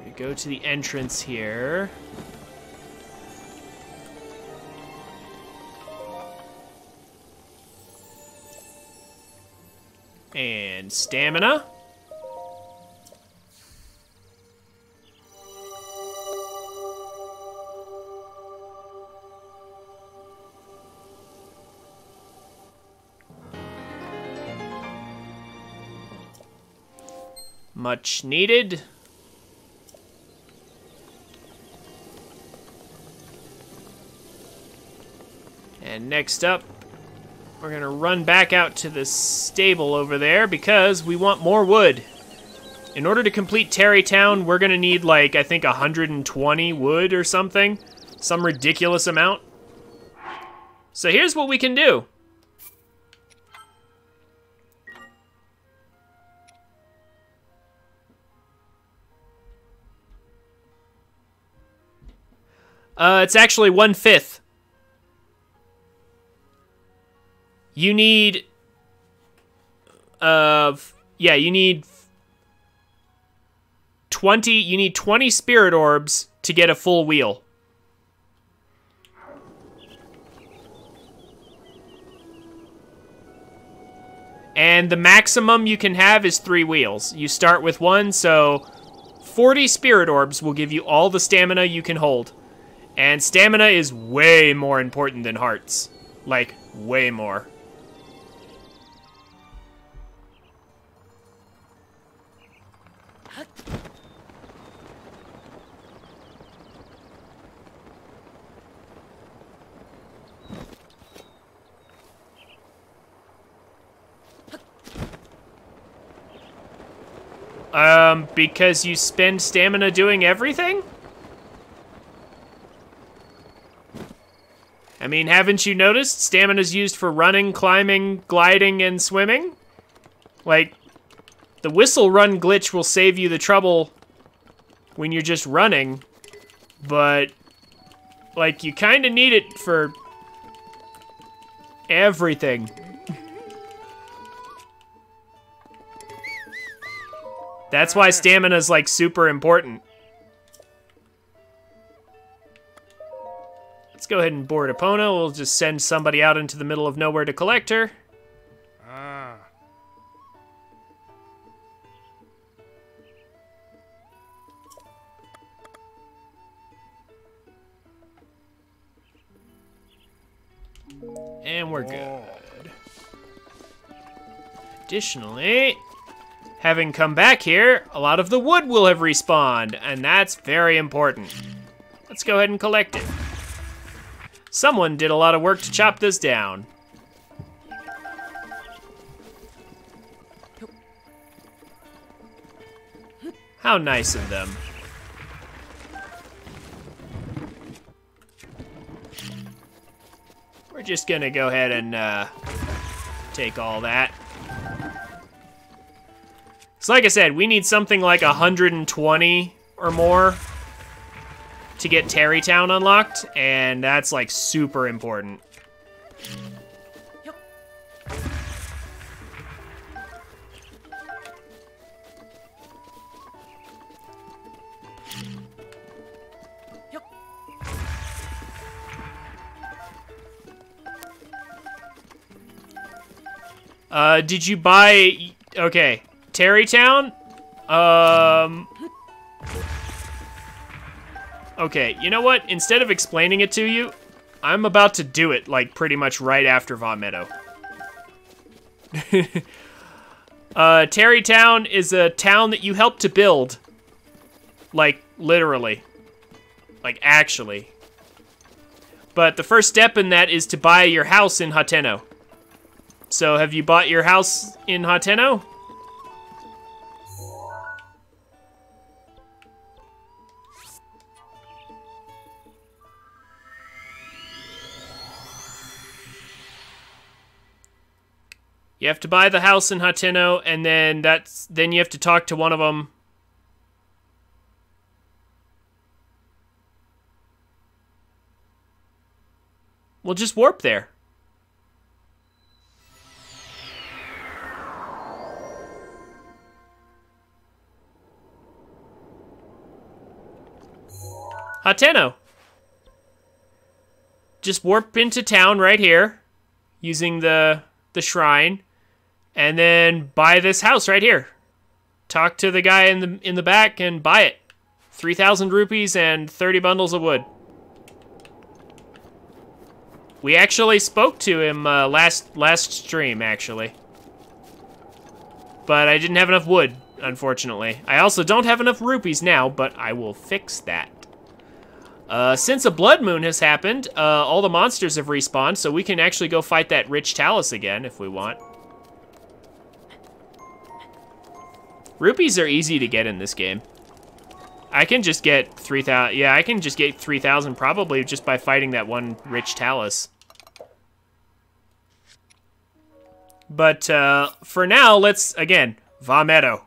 we go to the entrance here. And stamina. Much needed. And next up, we're gonna run back out to the stable over there because we want more wood. In order to complete Terrytown, we're gonna need like, I think 120 wood or something. Some ridiculous amount. So here's what we can do. It's actually 1/5. You need, you need 20 spirit orbs to get a full wheel. And the maximum you can have is 3 wheels. You start with 1, so 40 spirit orbs will give you all the stamina you can hold. And stamina is way more important than hearts. Like, way more. Because you spend stamina doing everything? I mean, haven't you noticed stamina's used for running, climbing, gliding, and swimming? Like, the whistle run glitch will save you the trouble when you're just running, but, like, you kind of need it for everything. That's why stamina's, like, super important. Let's go ahead and board Epona. We'll just send somebody out into the middle of nowhere to collect her. And we're good. Additionally, having come back here, a lot of the wood will have respawned, and that's very important. Let's go ahead and collect it. Someone did a lot of work to chop this down. How nice of them. We're just gonna go ahead and take all that. So like I said, we need something like 120 or more to get Terrytown unlocked, and that's like super important. Did you buy... Okay, Terrytown, Okay, you know what? Instead of explaining it to you, I'm about to do it, like, pretty much right after Von Meadow. Terrytown is a town that you helped to build. Like, literally. Like, actually. But the first step in that is to buy your house in Hateno. So, have you bought your house in Hateno? You have to buy the house in Hateno, and then you have to talk to one of them. We'll just warp there. Hateno. Just warp into town right here, using the shrine, and then buy this house right here. Talk to the guy in the back and buy it. 3,000 rupees and 30 bundles of wood. We actually spoke to him last stream, actually. But I didn't have enough wood, unfortunately. I also don't have enough rupees now, but I will fix that. Since a blood moon has happened, all the monsters have respawned, so we can actually go fight that rich talus again if we want. Rupees are easy to get in this game. I can just get 3,000. Yeah, I can just get 3,000 probably just by fighting that one rich talus. But for now, let's again Von Meadow.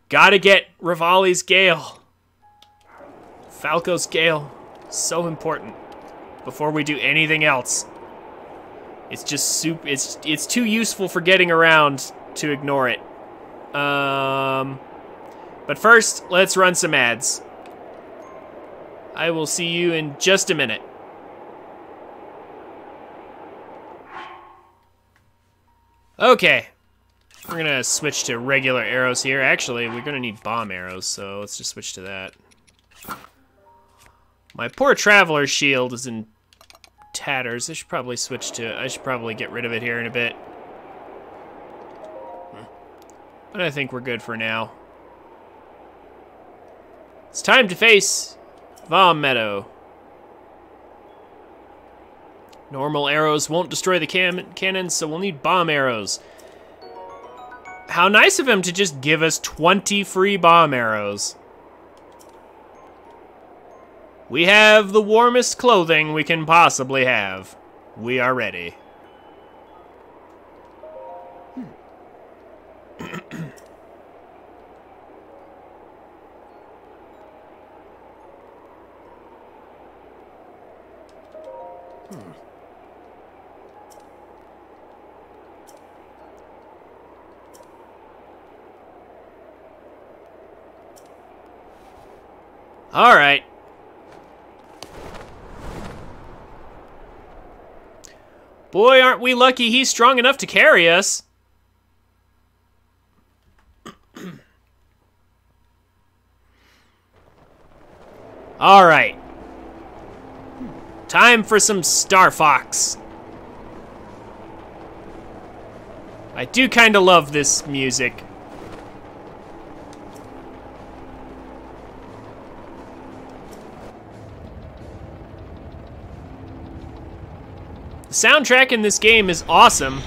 Gotta get Rivali's Gale. Falco's Gale, so important. Before we do anything else, it's just it's too useful for getting around to ignore it. But first, let's run some ads. I will see you in just a minute. Okay. We're gonna switch to regular arrows here. Actually, we're gonna need bomb arrows, so let's just switch to that. My poor traveler's shield is in tatters. I should probably get rid of it here in a bit. But I think we're good for now. It's time to face Von Meadow. Normal arrows won't destroy the cannons, so we'll need bomb arrows. How nice of him to just give us 20 free bomb arrows. We have the warmest clothing we can possibly have. We are ready. All right. Boy, aren't we lucky he's strong enough to carry us. All right. Time for some Star Fox. I do kind of love this music. The soundtrack in this game is awesome.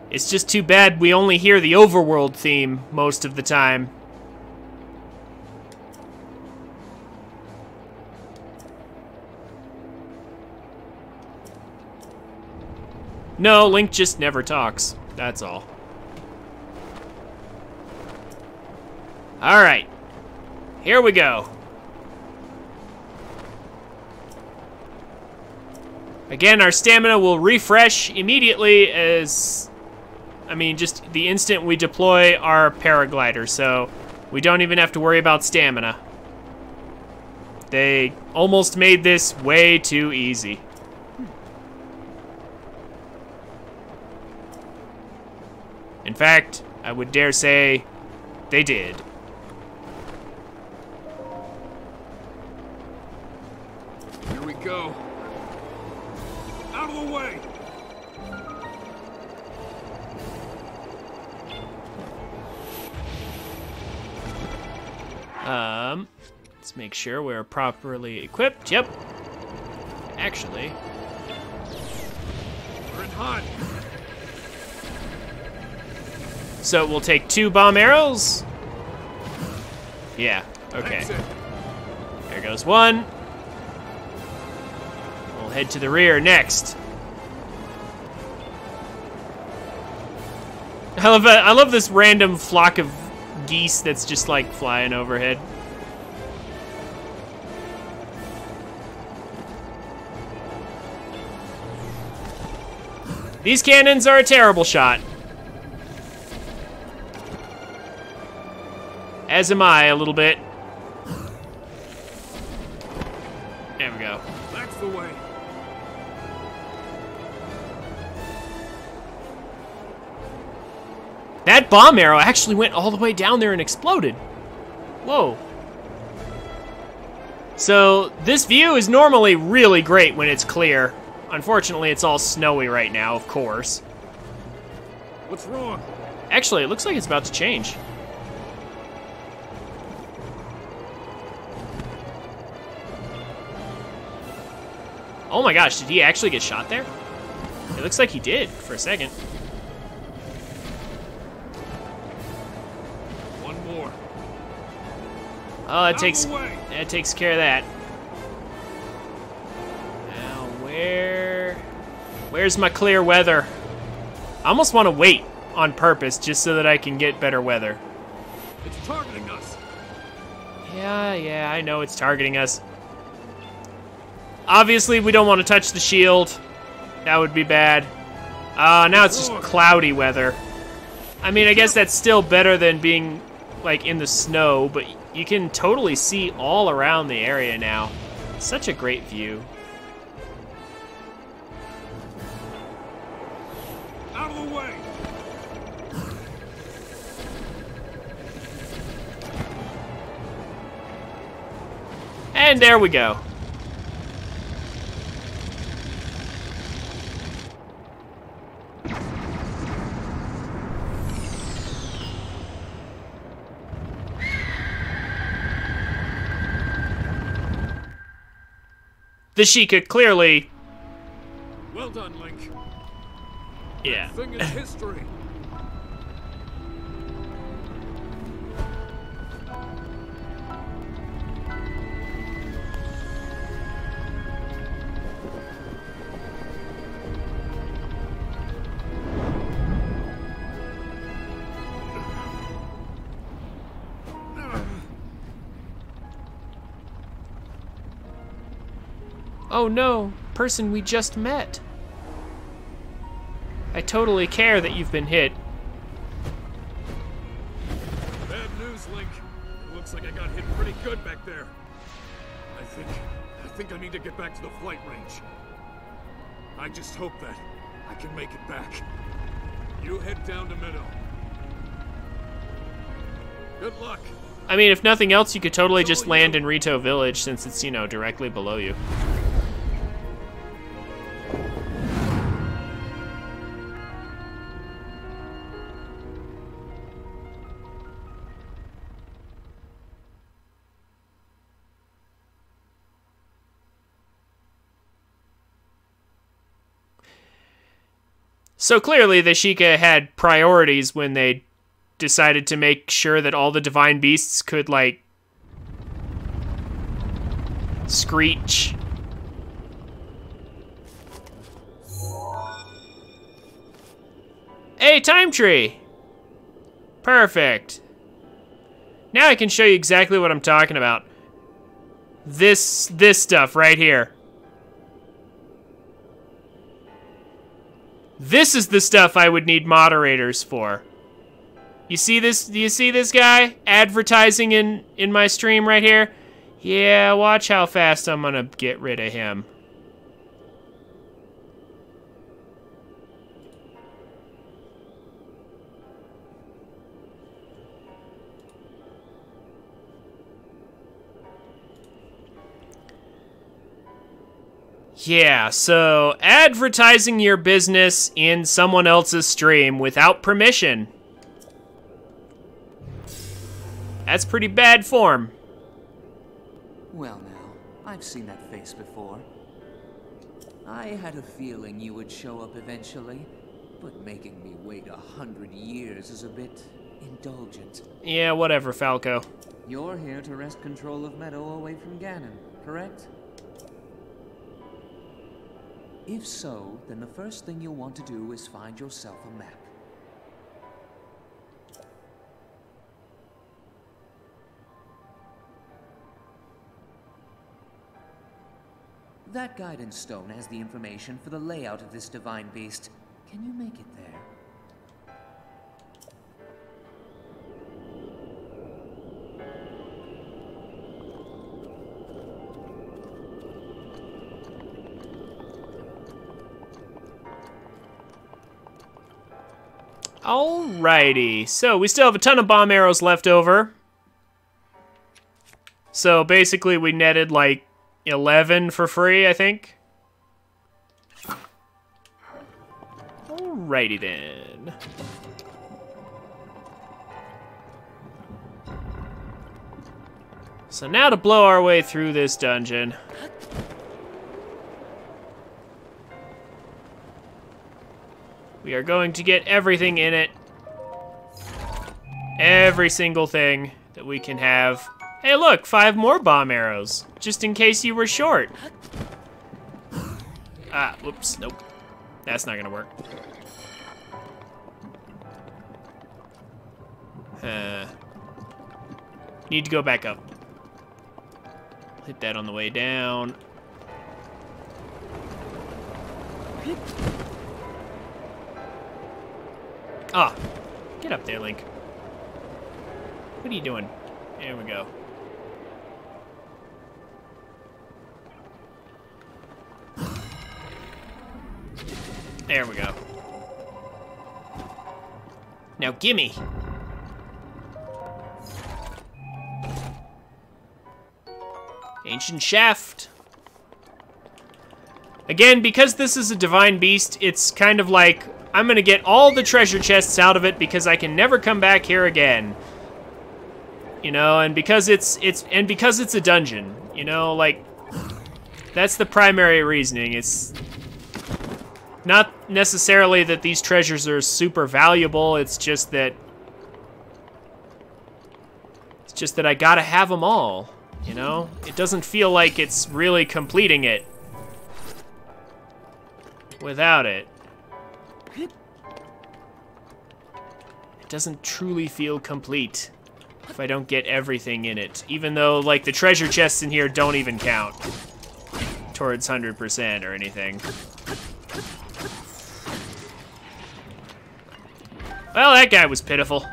It's just too bad we only hear the overworld theme most of the time. No, Link just never talks. That's all. All right. Here we go. Again, our stamina will refresh immediately just the instant we deploy our paraglider, so we don't even have to worry about stamina. They almost made this way too In fact, I would dare say they did. Here we go. Out of the way! Let's make sure we're properly equipped. Yep. Actually, We're in hot. so we'll take 2 bomb arrows. Yeah, okay. That's it. There goes 1. We'll head to the rear next. I love this random flock of geese that's just like flying overhead. These cannons are a terrible shot. As am I, a little bit. There we go. That's the way. That bomb arrow actually went all the way down there and exploded. Whoa. So, this view is normally really great when it's clear. Unfortunately, it's all snowy right now, of course. What's wrong? Actually, it looks like it's about to change. Oh my gosh, did he actually get shot there? It looks like he did for a second. One more. Oh, Out of the way. that takes care of that. Now, where's my clear weather? I almost want to wait on purpose just so that I can get better weather. It's targeting us. Yeah, I know it's targeting us. Obviously, we don't want to touch the shield. That would be bad. Now it's just cloudy weather. I mean, I guess that's still better than being, like, in the snow, but you can totally see all around the area now. Such a great view. Out of the way. And there we go. The Sheikah clearly... Well done, Link. Yeah. Thing is history. Oh no, person we just met. I totally care that you've been hit. Bad news, Link. It looks like I got hit pretty good back there. I think I need to get back to the flight range. I just hope that I can make it back. You head down to Minnow. Good luck. I mean, if nothing else, you could totally just land in Rito Village since it's, you know, directly below you. So clearly the Sheikah had priorities when they decided to make sure that all the divine beasts could, like, screech. Hey, time tree! Perfect. Now I can show you exactly what I'm talking about. This stuff right here. This is the stuff I would need moderators for. You see this? Do you see this guy advertising in my stream right here? Yeah, watch how fast I'm gonna get rid of him. Yeah, so advertising your business in someone else's stream without permission. That's pretty bad form. Well now, I've seen that face before. I had a feeling you would show up eventually, but making me wait 100 years is a bit indulgent. Yeah, whatever, Falco. You're here to wrest control of Meadow away from Ganon, correct? If so, then the first thing you'll want to do is find yourself a map. That guidance stone has the information for the layout of this divine beast. Can you make it there? Alrighty, so we still have a ton of bomb arrows left over. So basically we netted like 11 for free, I think. Alrighty then. So now to blow our way through this dungeon. We are going to get everything in it. Every single thing that we can have. Hey look, 5 more bomb arrows, just in case you were short. Ah, whoops, nope. That's not gonna work. Need to go back up. Hit that on the way down. Ah, get up there, Link. What are you doing? There we go. There we go. Now gimme. Ancient Shaft. Again, because this is a divine beast, it's kind of like I'm gonna get all the treasure chests out of it because I can never come back here again. You know, and because it's a dungeon, you know, like that's the primary reasoning. It's not necessarily that these treasures are super valuable, it's just that I gotta have them all, you know? It doesn't feel like it's really completing it without it. It doesn't truly feel complete if I don't get everything in it, even though, like, the treasure chests in here don't even count towards 100% or anything. Well, that guy was pitiful.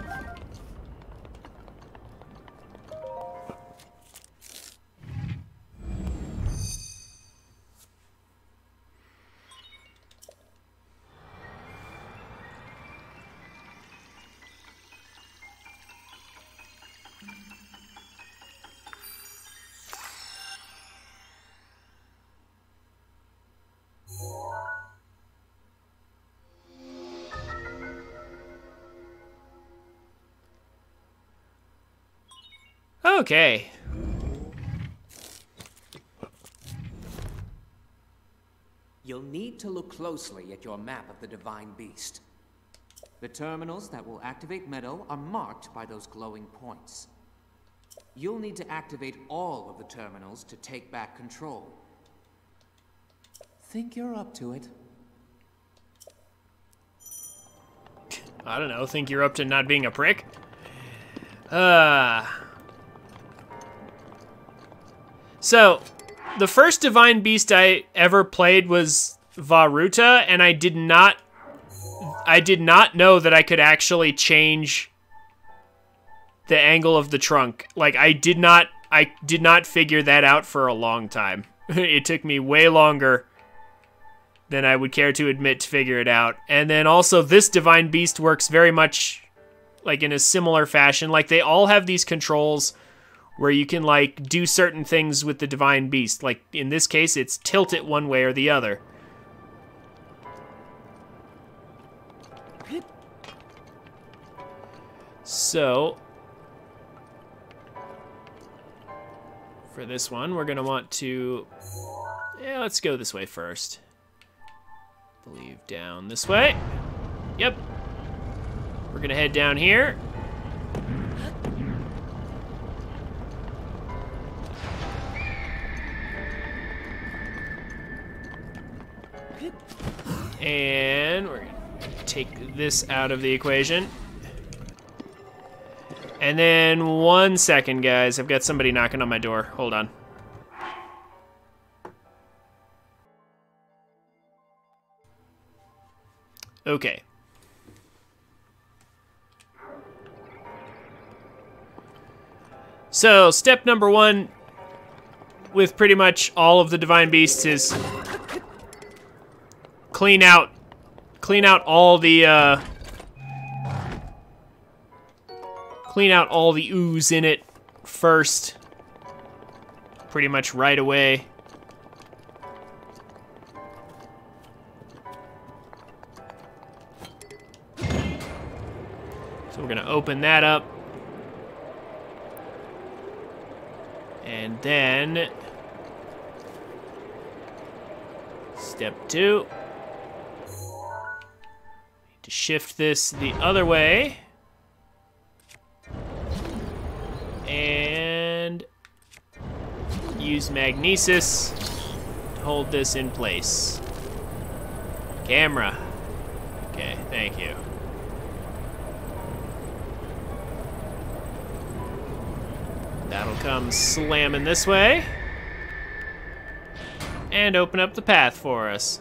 Okay. You'll need to look closely at your map of the Divine Beast. The terminals that will activate Meadow are marked by those glowing points. You'll need to activate all of the terminals to take back control. Think you're up to it? I don't know, think you're up to not being a prick? So, the first Divine Beast I ever played was Varuta, and I did not know that I could actually change the angle of the trunk. Like, I did not figure that out for a long time. It took me way longer than I would care to admit to figure it out. And then also, this Divine Beast works very much like in a similar fashion. Like, they all have these controls where you can, like, do certain things with the Divine Beast. Like, in this case, it's tilt it one way or the other. So, for this one, we're going to want to... Yeah, let's go this way first. I believe down this way. Yep. We're going to head down here. And we're going to take this out of the equation. And then 1 second, guys. I've got somebody knocking on my door. Hold on. Okay. So, step number 1 with pretty much all of the Divine Beasts is clean out all the ooze in it first, pretty much right away. So we're gonna open that up. And then step 2. Need to shift this the other way. And use magnesis to hold this in place. Camera. Okay, thank you. That'll come slamming this way. And open up the path for us.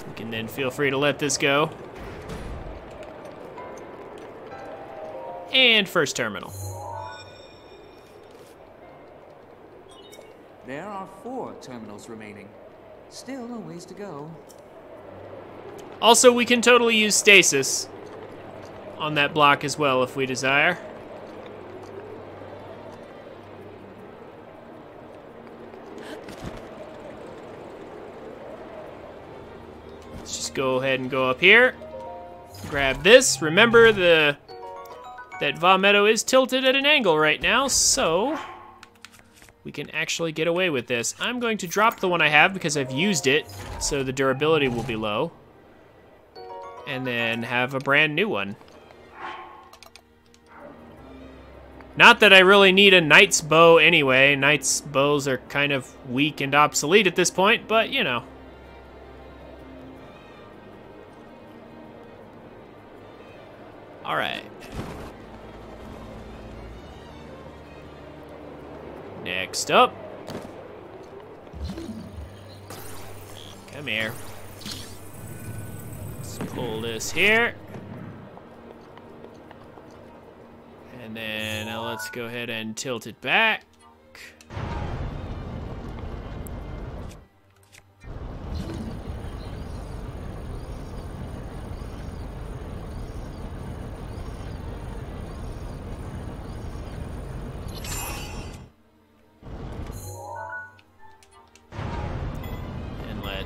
We can then feel free to let this go. And first terminal. There are 4 terminals remaining. Still a ways to go. Also, we can totally use stasis on that block as well if we desire. Let's just go ahead and go up here. Grab this. Remember that Va Meadow is tilted at an angle right now, so we can actually get away with this. I'm going to drop the one I have because I've used it, so the durability will be low. And then have a brand new one. Not that I really need a knight's bow anyway. Knight's bows are kind of weak and obsolete at this point, but you know. All right. Next up. Come here. Let's pull this here. And then let's go ahead and tilt it back.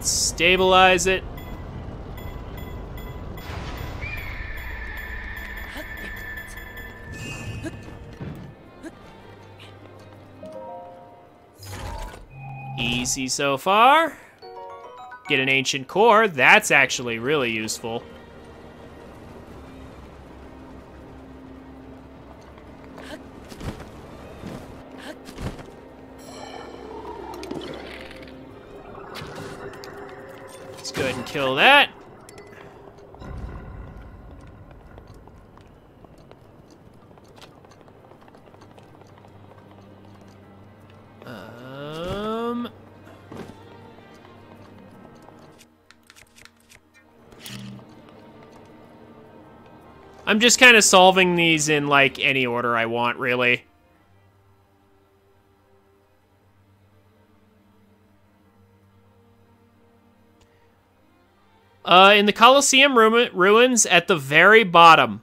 Stabilize it. Easy so far. Get an ancient core. That's actually really useful. Let's go ahead and kill that. I'm just kind of solving these in, like, any order I want, really. In the Colosseum ruins at the very bottom.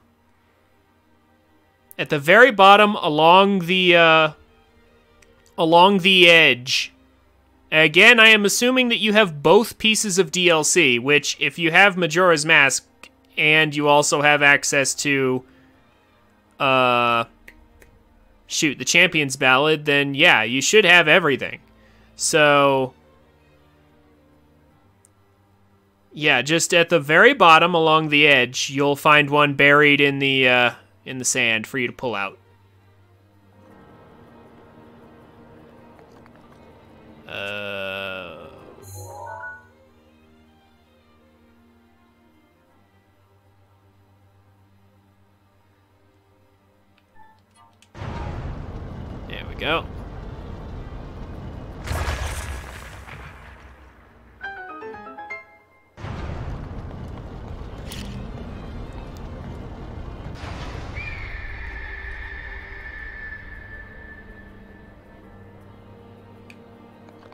At the very bottom, along the edge. Again, I am assuming that you have both pieces of DLC, which, if you have Majora's Mask, and you also have access to, shoot, the Champion's Ballad, then yeah, you should have everything. So, yeah, just at the very bottom along the edge, you'll find one buried in the sand for you to pull out. There we go.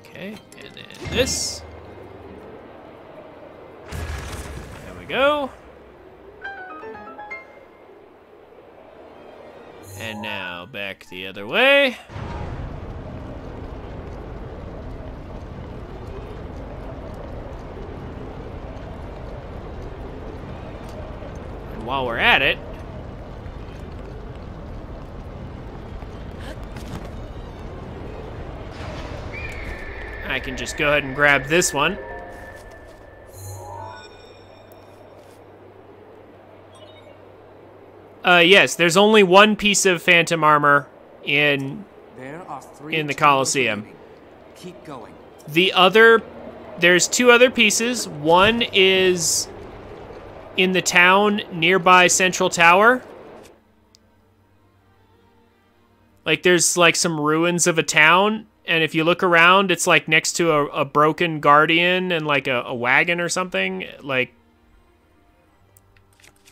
Okay, and then this. There we go. And now back the other way. And while we're at it, I can just go ahead and grab this one. Yes, there's only one piece of phantom armor in the Colosseum. Keep going. There's two other pieces. One is in the town nearby Central Tower. Like, there's like some ruins of a town, and if you look around, it's like next to a broken guardian and like a wagon or something. Like,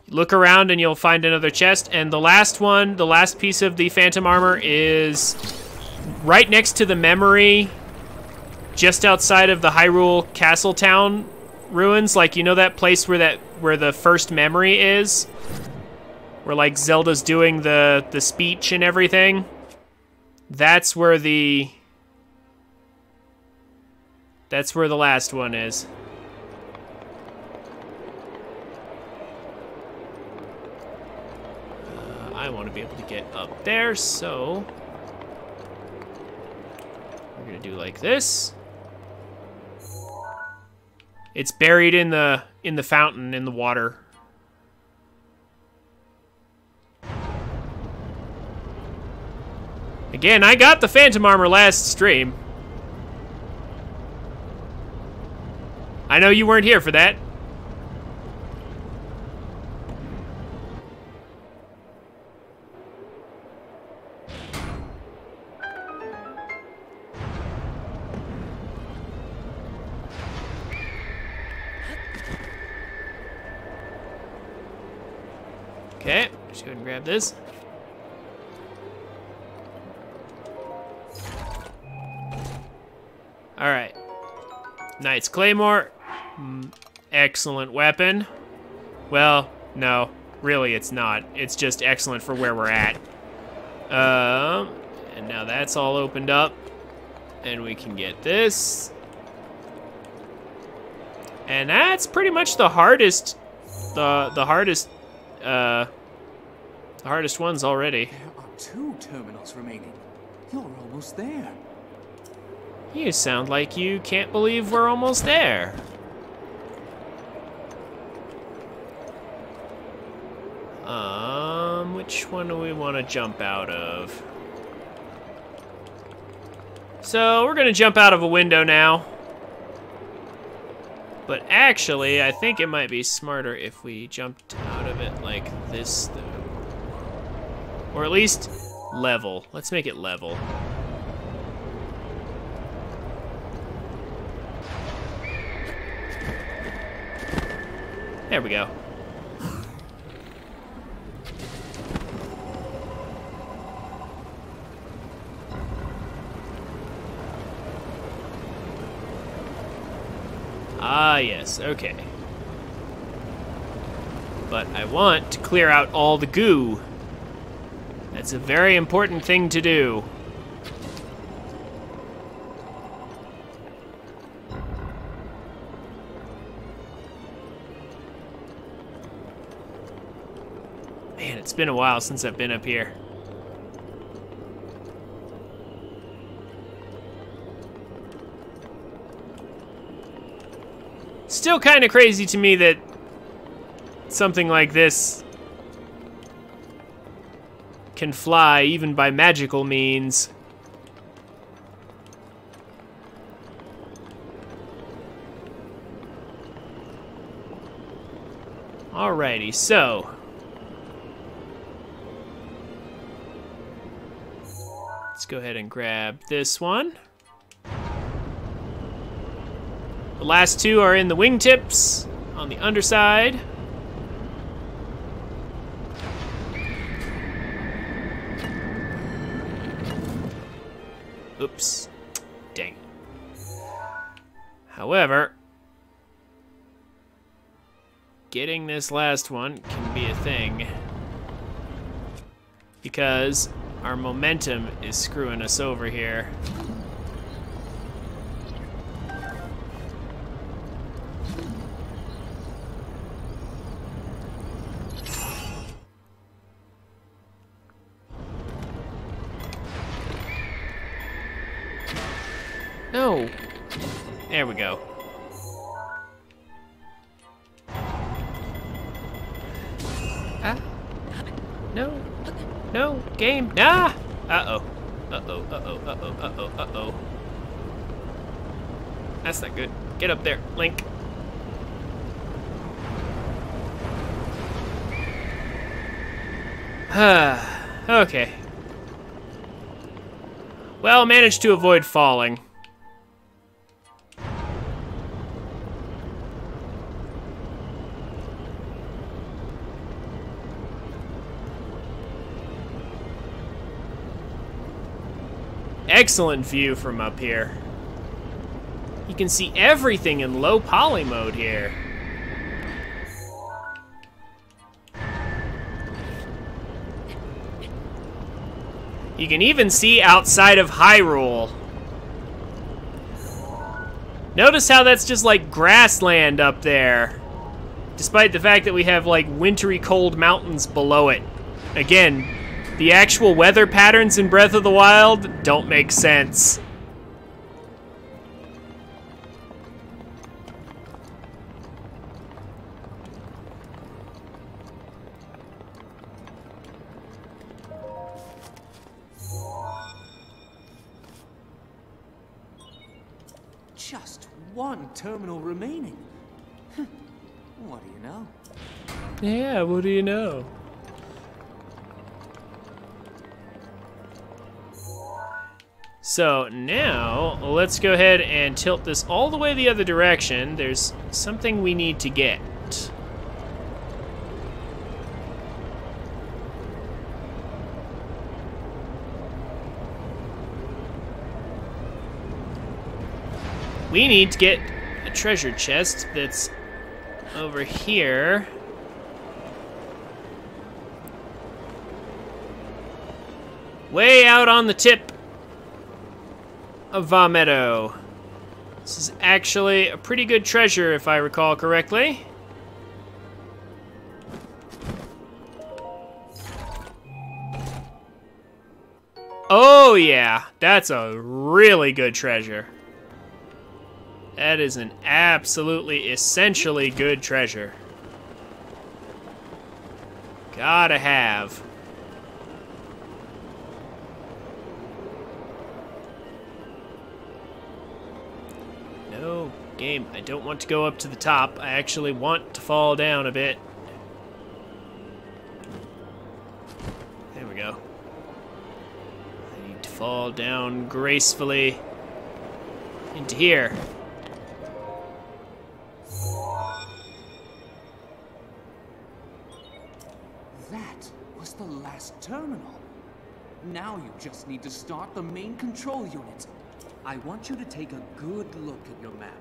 look around and you'll find another chest. And the last one, the last piece of the phantom armor is right next to the memory, just outside of the Hyrule Castle Town ruins. Like, you know that place where the first memory is? Where like Zelda's doing the speech and everything? That's where the last one is. I want to be able to get up there, so we're gonna do like this. It's buried in the fountain in the water. Again, I got the phantom armor last stream. I know you weren't here for that. Okay, just go ahead and grab this. Alright. Knight's Claymore. Excellent weapon. Well, no. Really, it's not. It's just excellent for where we're at. And now that's all opened up. And we can get this. And that's pretty much the hardest... The hardest ones already. There are 2 terminals remaining. You're almost there. You sound like you can't believe we're almost there. Which one do we want to jump out of? So, we're gonna jump out of a window now. But actually, I think it might be smarter if we jumped out of it like this, though. Or at least level. Let's make it level. There we go. Ah, yes, okay. But I want to clear out all the goo. That's a very important thing to do. Man, it's been a while since I've been up here. Still kind of crazy to me that something like this can fly even by magical means. Alrighty, so let's go ahead and grab this one. The last two are in the wingtips on the underside. Oops. Dang. However, getting this last one can be a thing because our momentum is screwing us over here. No. There we go. Ah. No. No. Game. Nah. Uh-oh. Uh-oh. Uh-oh. Uh-oh. Uh-oh. Uh-oh. That's not good. Get up there, Link. Okay. Well, managed to avoid falling. Excellent view from up here. You can see everything in low poly mode here. You can even see outside of Hyrule. Notice how that's just like grassland up there, despite the fact that we have like wintry cold mountains below it. Again, the actual weather patterns in Breath of the Wild don't make sense. Just one terminal remaining. What do you know? Yeah, what do you know? So now, let's go ahead and tilt this all the way the other direction. There's something we need to get. We need to get a treasure chest that's over here. Way out on the tip of Vamedo. This is actually a pretty good treasure, if I recall correctly. Oh yeah, that's a really good treasure. That is an absolutely essentially good treasure. Gotta have. No, game, I don't want to go up to the top. I actually want to fall down a bit. There we go. I need to fall down gracefully into here. That was the last terminal. Now you just need to start the main control unit. I want you to take a good look at your map.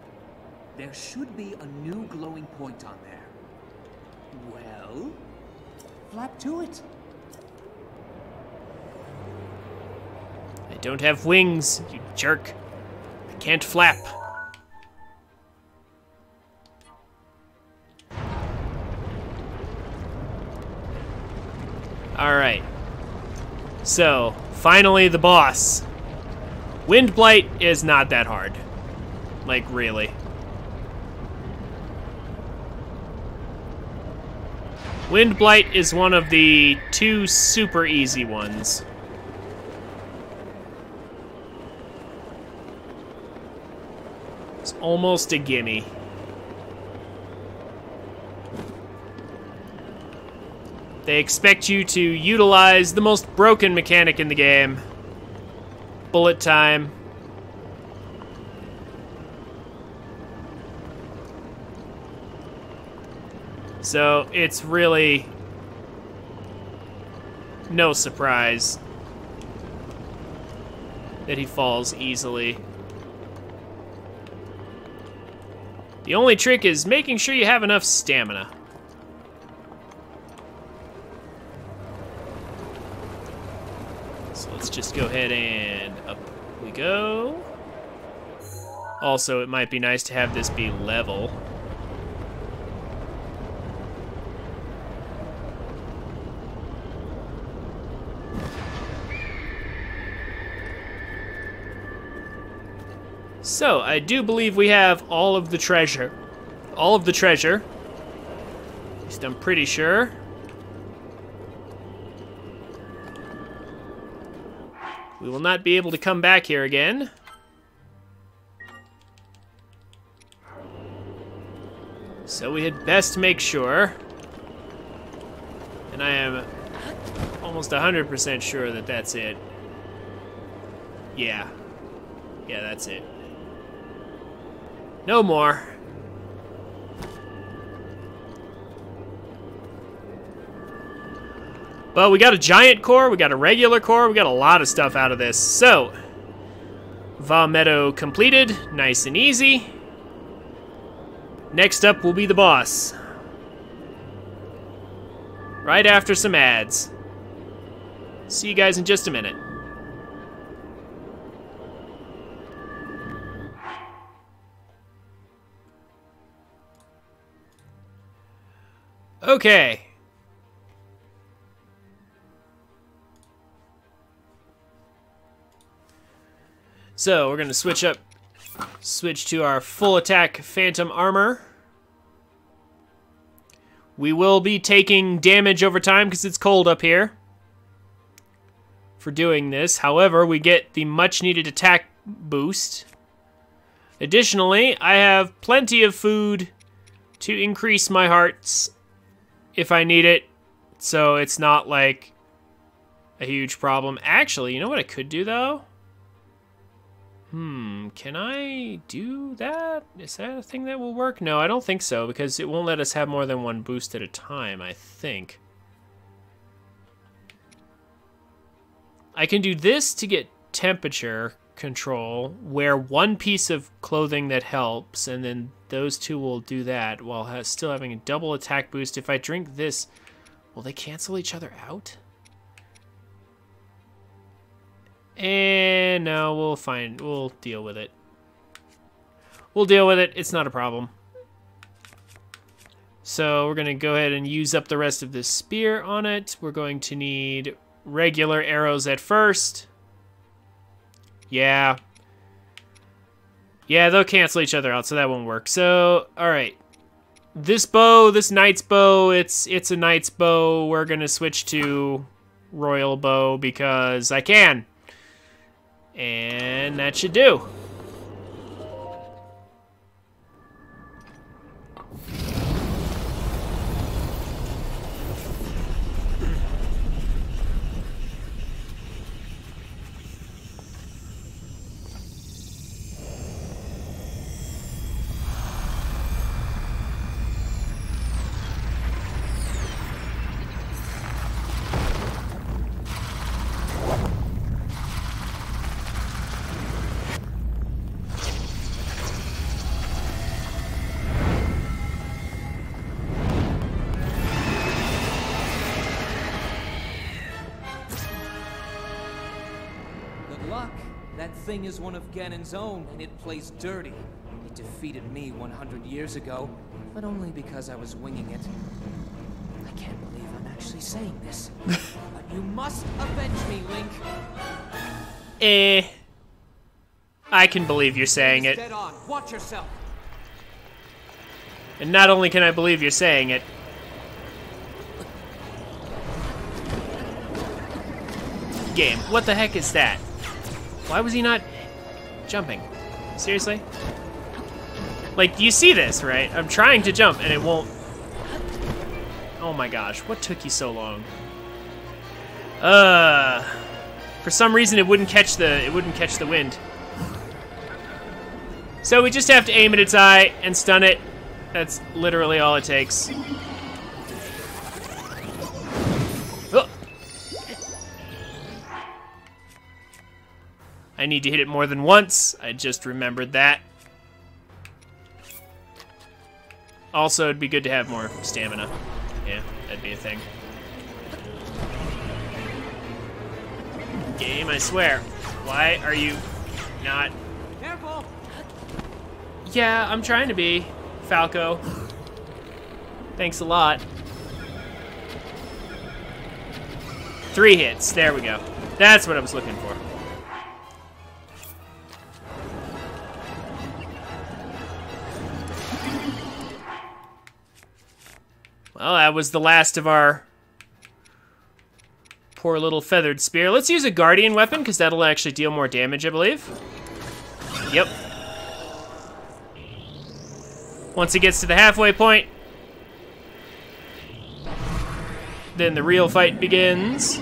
There should be a new glowing point on there. Well, flap to it. don't have wings, you jerk. I can't flap. Alright. So, finally the boss. Wind Blight is not that hard. Like, really. Wind Blight is one of the 2 super easy ones. It's almost a gimme. They expect you to utilize the most broken mechanic in the game. Bullet time. So it's really no surprise that he falls easily. The only trick is making sure you have enough stamina. So let's just go ahead and up we go. Also, it might be nice to have this be level. So, I do believe we have all of the treasure. All of the treasure. At least I'm pretty sure. We will not be able to come back here again. So we had best make sure. And I am almost 100% sure that that's it. Yeah. Yeah, that's it. No more. But we got a giant core, we got a regular core, we got a lot of stuff out of this. So, Va Meadow completed, nice and easy. Next up will be the boss. Right after some ads. See you guys in just a minute. Okay. So, we're gonna switch to our full attack Phantom Armor. We will be taking damage over time because it's cold up here for doing this. However, we get the much needed attack boost. Additionally, I have plenty of food to increase my hearts if I need it, so it's not like a huge problem. Actually, you know what I could do though? Can I do that? Is that a thing that will work? No, I don't think so, because it won't let us have more than one boost at a time, I think. I can do this to get temperature control, wear one piece of clothing that helps, and then those two will do that while still having a double attack boost. If I drink this, will they cancel each other out? And no, we'll deal with it. We'll deal with it, it's not a problem. So we're gonna go ahead and use up the rest of this spear on it. We're going to need regular arrows at first. Yeah, they'll cancel each other out, so that won't work. So, alright. This bow, this knight's bow, it's a knight's bow. We're gonna switch to royal bow because I can. And that should do. luck. That thing is one of Ganon's own, and it plays dirty. It defeated me 100 years ago, but only because I was winging it. I can't believe I'm actually saying this. But you must avenge me, Link. I can believe you're saying it. Dead on. Watch yourself. And not only can I believe you're saying it, game. What the heck is that? Why was he not jumping? Seriously? Like, you see this, right? I'm trying to jump and it won't. Oh my gosh, what took you so long? For some reason it wouldn't catch the wind. So we just have to aim at its eye and stun it. That's literally all it takes. Oh. I need to hit it more than once. I just remembered that. Also, it'd be good to have more stamina. Yeah, that'd be a thing. Game, I swear. Why are you not? Careful! Yeah, I'm trying to be, Falco. Thanks a lot. 3 hits. There we go. That's what I was looking for. Well, that was the last of our poor little feathered spear. Let's use a guardian weapon, because that'll actually deal more damage, I believe. Yep. Once it gets to the halfway point, then the real fight begins.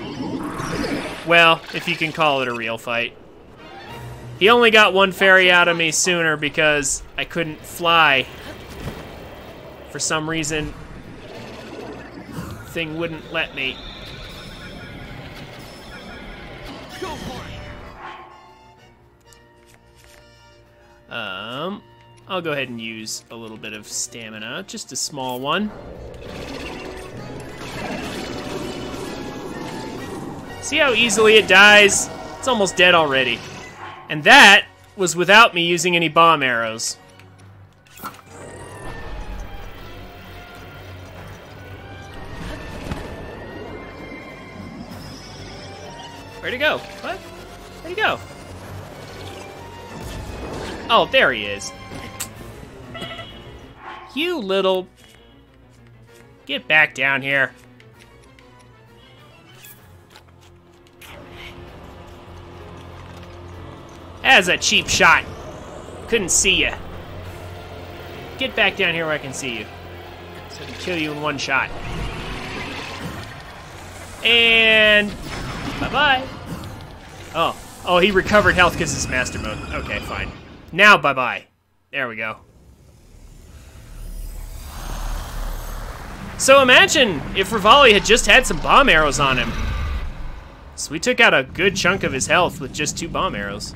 Well, if you can call it a real fight. He only got 1 fairy out of me sooner because I couldn't fly. For some reason, thing wouldn't let me. Go for it! I'll go ahead and use a little bit of stamina, just a small one. See how easily it dies? It's almost dead already. And that was without me using any bomb arrows. Where'd he go? What? Where'd he go? Oh, there he is. You little... Get back down here. That was a cheap shot. Couldn't see you. Get back down here where I can see you. So I can kill you in 1 shot. And... bye-bye. Oh, he recovered health because it's master mode. Okay, fine. Now bye-bye. There we go. So imagine if Rivali had just had some bomb arrows on him. So we took out a good chunk of his health with just 2 bomb arrows.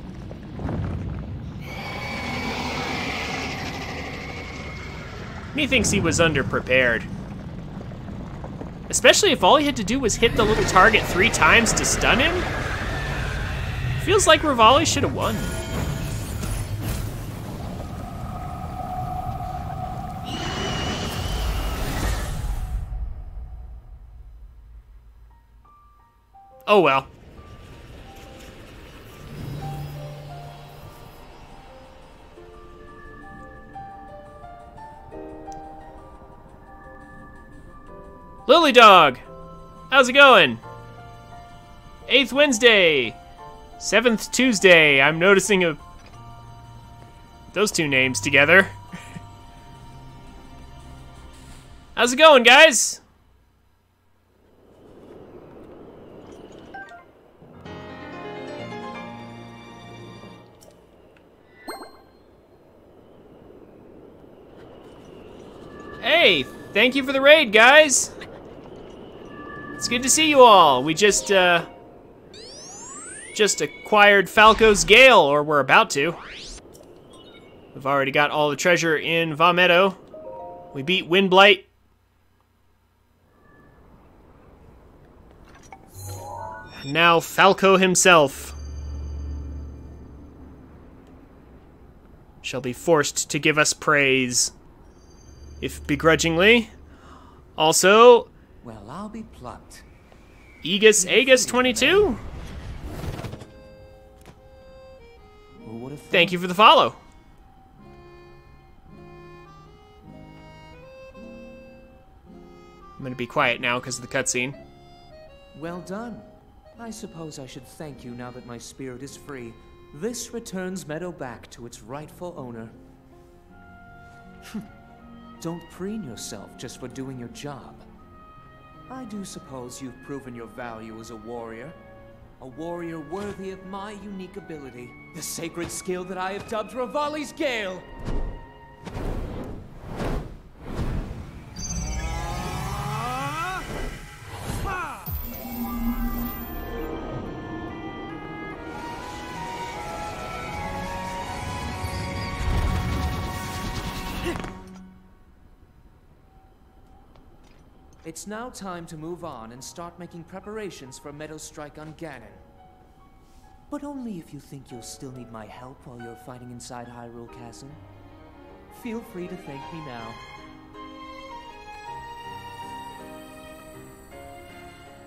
He thinks he was underprepared. Especially if all he had to do was hit the little target 3 times to stun him. Feels like Rivali should have won. Oh well. Lily Dog, how's it going? 8th Wednesday, 7th Tuesday. I'm noticing those 2 names together. How's it going, guys? Hey, thank you for the raid, guys. It's good to see you all. We just acquired Falco's Gale, or we're about to. We've already got all the treasure in Va Meadow. We beat Windblight. Now Falco himself. shall be forced to give us praise, if begrudgingly. Also, Well, I'll be plucked. Aegis 22, Who would have thought? thank you for the follow. I'm gonna be quiet now because of the cutscene. Well done. I suppose I should thank you now that my spirit is free. This returns Meadow back to its rightful owner. Don't preen yourself just for doing your job. I do suppose you've proven your value as a warrior worthy of my unique ability, the sacred skill that I have dubbed Revali's Gale. It's now time to move on and start making preparations for Meadow's strike on Ganon. But only if you think you'll still need my help while you're fighting inside Hyrule Castle. Feel free to thank me now.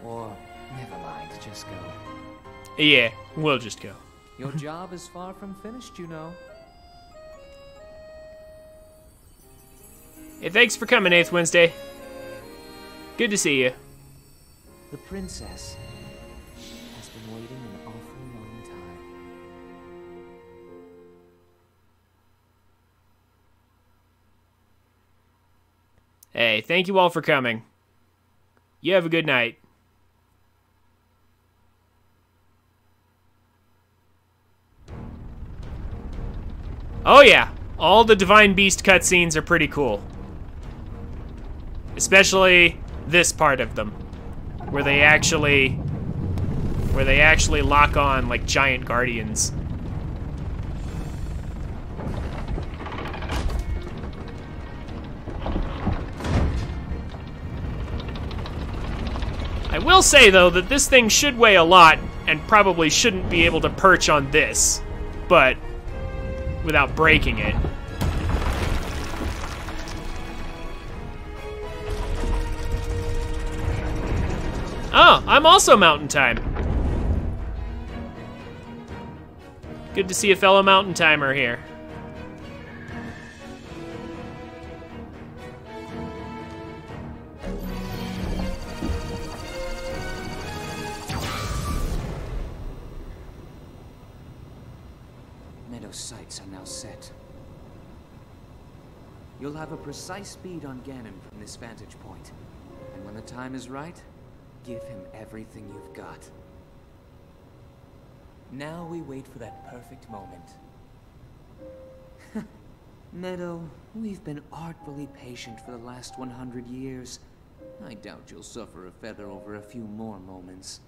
Or, never mind, just go. Yeah, we'll just go. Your job is far from finished, you know. Hey, thanks for coming, 8th Wednesday. Good to see you. The princess has been waiting an awfully long time. Hey, thank you all for coming. You have a good night. Oh yeah, all the Divine Beast cutscenes are pretty cool. Especially this part of them, where they actually lock on like giant guardians. I will say though that this thing should weigh a lot and probably shouldn't be able to perch on this, but without breaking it. Oh, I'm also Mountain Time. Good to see a fellow Mountain Timer here. Meadow's sights are now set. You'll have a precise speed on Ganon from this vantage point. And when the time is right, give him everything you've got. Now we wait for that perfect moment. Meadow, we've been artfully patient for the last 100 years. I doubt you'll suffer a feather over a few more moments.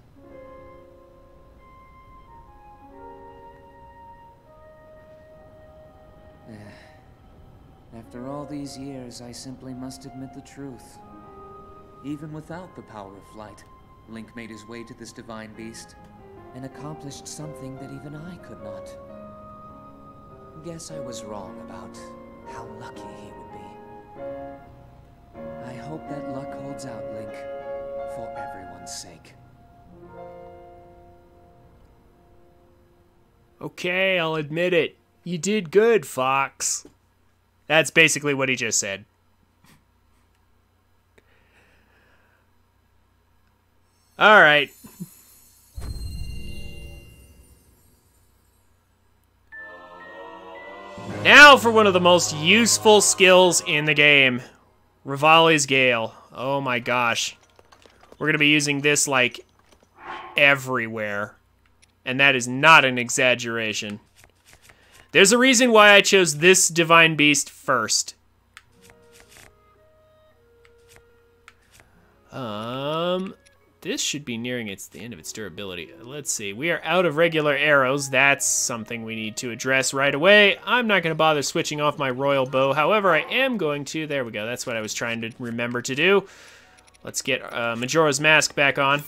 After all these years, I simply must admit the truth. Even without the power of flight, Link made his way to this divine beast and accomplished something that even I could not. Guess I was wrong about how lucky he would be. I hope that luck holds out, Link, for everyone's sake. Okay, I'll admit it. You did good, Fox. That's basically what he just said. All right. Now for one of the most useful skills in the game. Revali's Gale. Oh my gosh. We're going to be using this, like, everywhere. And that is not an exaggeration. There's a reason why I chose this Divine Beast first. This should be nearing the end of its durability. Let's see. We are out of regular arrows. That's something we need to address right away. I'm not going to bother switching off my royal bow. However, I am going to. There we go. That's what I was trying to remember to do. Let's get Majora's Mask back on.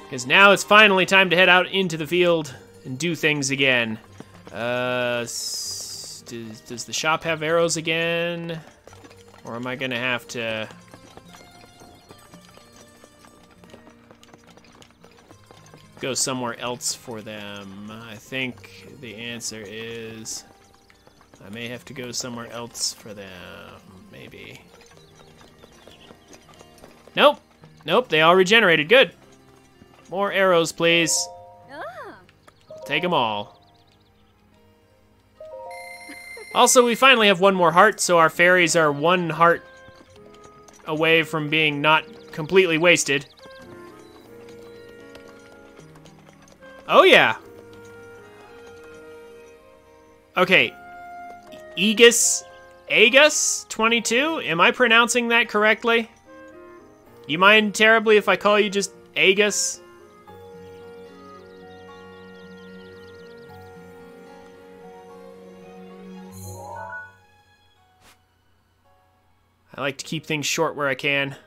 Because now it's finally time to head out into the field and do things again. Does the shop have arrows again? Or am I gonna have to... go somewhere else for them? I think the answer is... I may have to go somewhere else for them. Maybe. Nope. Nope, they all regenerated. Good. More arrows, please. Take them all. Also, we finally have one more heart, so our fairies are one heart away from being not completely wasted. Oh, yeah. Okay. Aegis 22? Am I pronouncing that correctly? You mind terribly if I call you just Aegis? I like to keep things short where I can.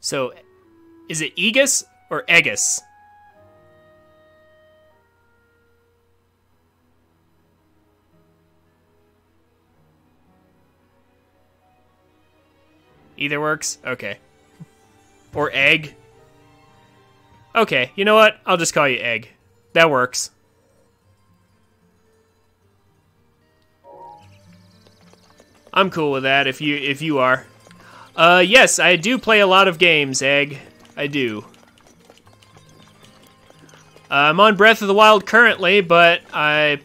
So, is it Aegis or Aegis? Either works? Okay. Or Egg? Okay, you know what? I'll just call you Egg. That works. I'm cool with that if you are. Yes, I do play a lot of games, Egg. I do. I'm on Breath of the Wild currently, but I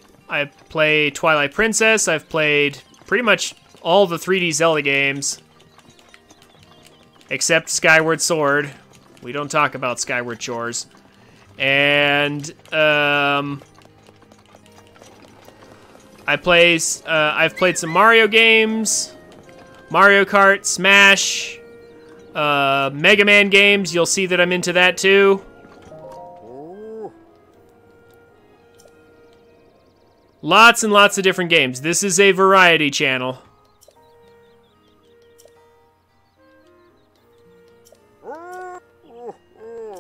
play Twilight Princess. I've played pretty much all the 3D Zelda games. Except Skyward Sword. We don't talk about Skyward Shores. And, I've played some Mario games, Mario Kart, Smash, Mega Man games. You'll see that I'm into that too. Lots and lots of different games. This is a variety channel.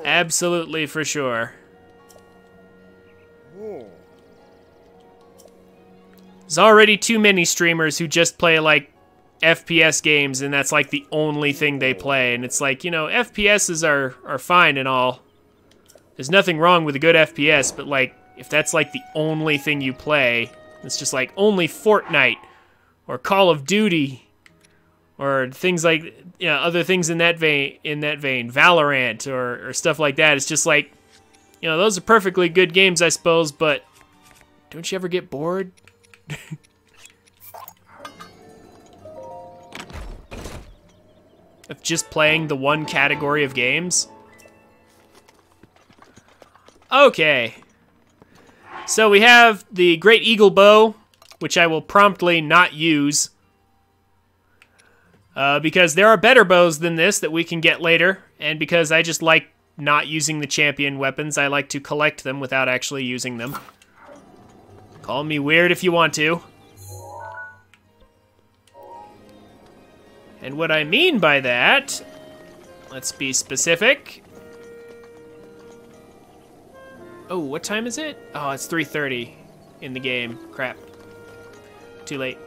Absolutely, for sure. There's already too many streamers who just play, like, FPS games, and that's, like, the only thing they play. And it's like, you know, FPSs are fine and all. There's nothing wrong with a good FPS, but, like, if that's, like, the only thing you play, it's just, like, only Fortnite or Call of Duty or things like, you know, other things in that vein, Valorant or stuff like that. It's just like, you know, those are perfectly good games, I suppose, but don't you ever get bored? Of just playing the one category of games? Okay. So we have the Great Eagle Bow, which I will promptly not use. Because there are better bows than this that we can get later, and because I just like not using the champion weapons, I like to collect them without actually using them. Call me weird if you want to. And what I mean by that, let's be specific. Oh, what time is it? Oh, it's 3:30 in the game. Crap. Too late.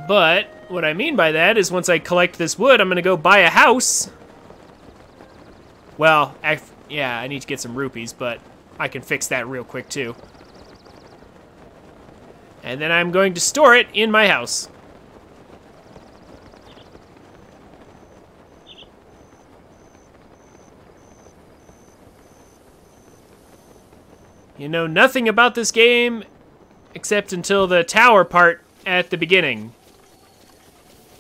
But what I mean by that is once I collect this wood, I'm going to go buy a house. Well, yeah, I need to get some rupees, but I can fix that real quick too. And then I'm going to store it in my house. You know nothing about this game except until the tower part at the beginning.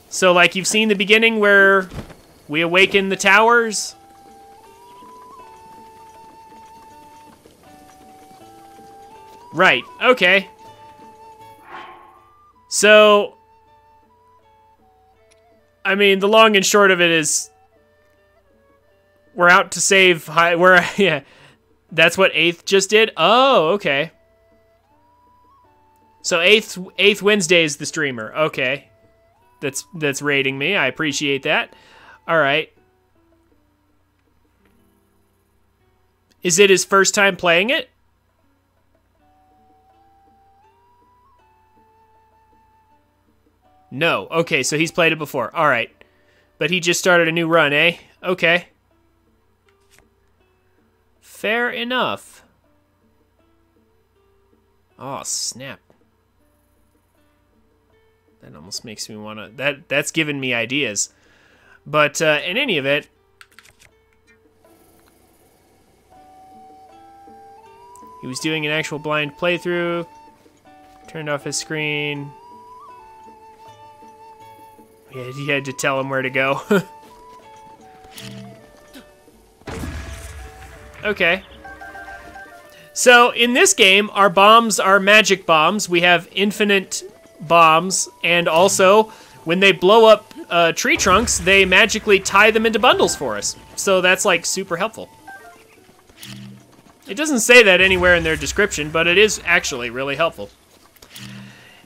So, like, you've seen the beginning where we awaken the towers? Right, okay. So, I mean, the long and short of it is we're out to save yeah. That's what 8th just did? Oh, okay. So 8th Wednesday is the streamer. Okay. That's rating me. I appreciate that. All right. Is it his first time playing it? No. Okay, so he's played it before. All right. But he just started a new run, eh? Okay. Fair enough. Oh, snap. That almost makes me want to... That's giving me ideas. But in any event... He was doing an actual blind playthrough. Turned off his screen. Yeah, he had to tell him where to go. Okay. So, in this game, our bombs are magic bombs. We have infinite bombs, and also, when they blow up tree trunks, they magically tie them into bundles for us. So that's, like, super helpful. It doesn't say that anywhere in their description, but it is actually really helpful.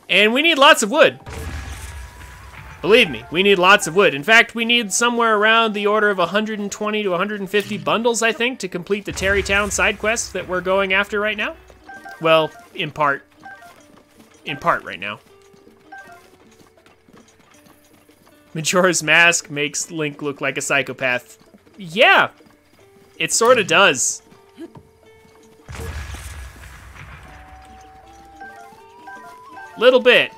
And we need lots of wood. Believe me, we need lots of wood. In fact, we need somewhere around the order of 120 to 150 bundles, I think, to complete the Terrytown side quest that we're going after right now. Well, in part. In part right now. Majora's Mask makes Link look like a psychopath. Yeah, it sort of does. Little bit.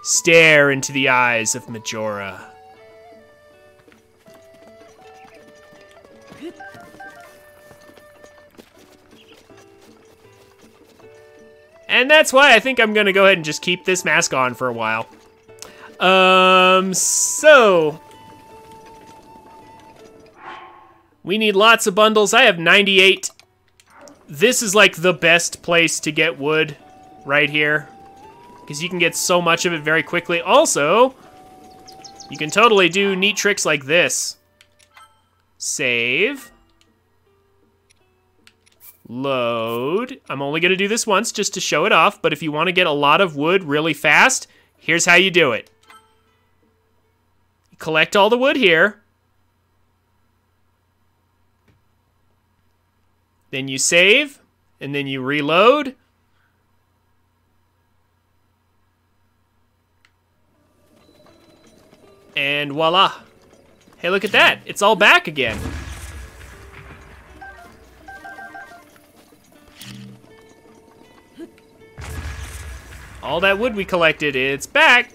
Stare into the eyes of Majora. And that's why I think I'm gonna go ahead and just keep this mask on for a while. So... We need lots of bundles. I have 98. This is like the best place to get wood right here, because you can get so much of it very quickly. Also, you can totally do neat tricks like this. Save. Load. I'm only going to do this once just to show it off, but if you want to get a lot of wood really fast, here's how you do it. You collect all the wood here. Then you save, and then you reload. And voila. Hey, look at that. It's all back again. All that wood we collected, it's back.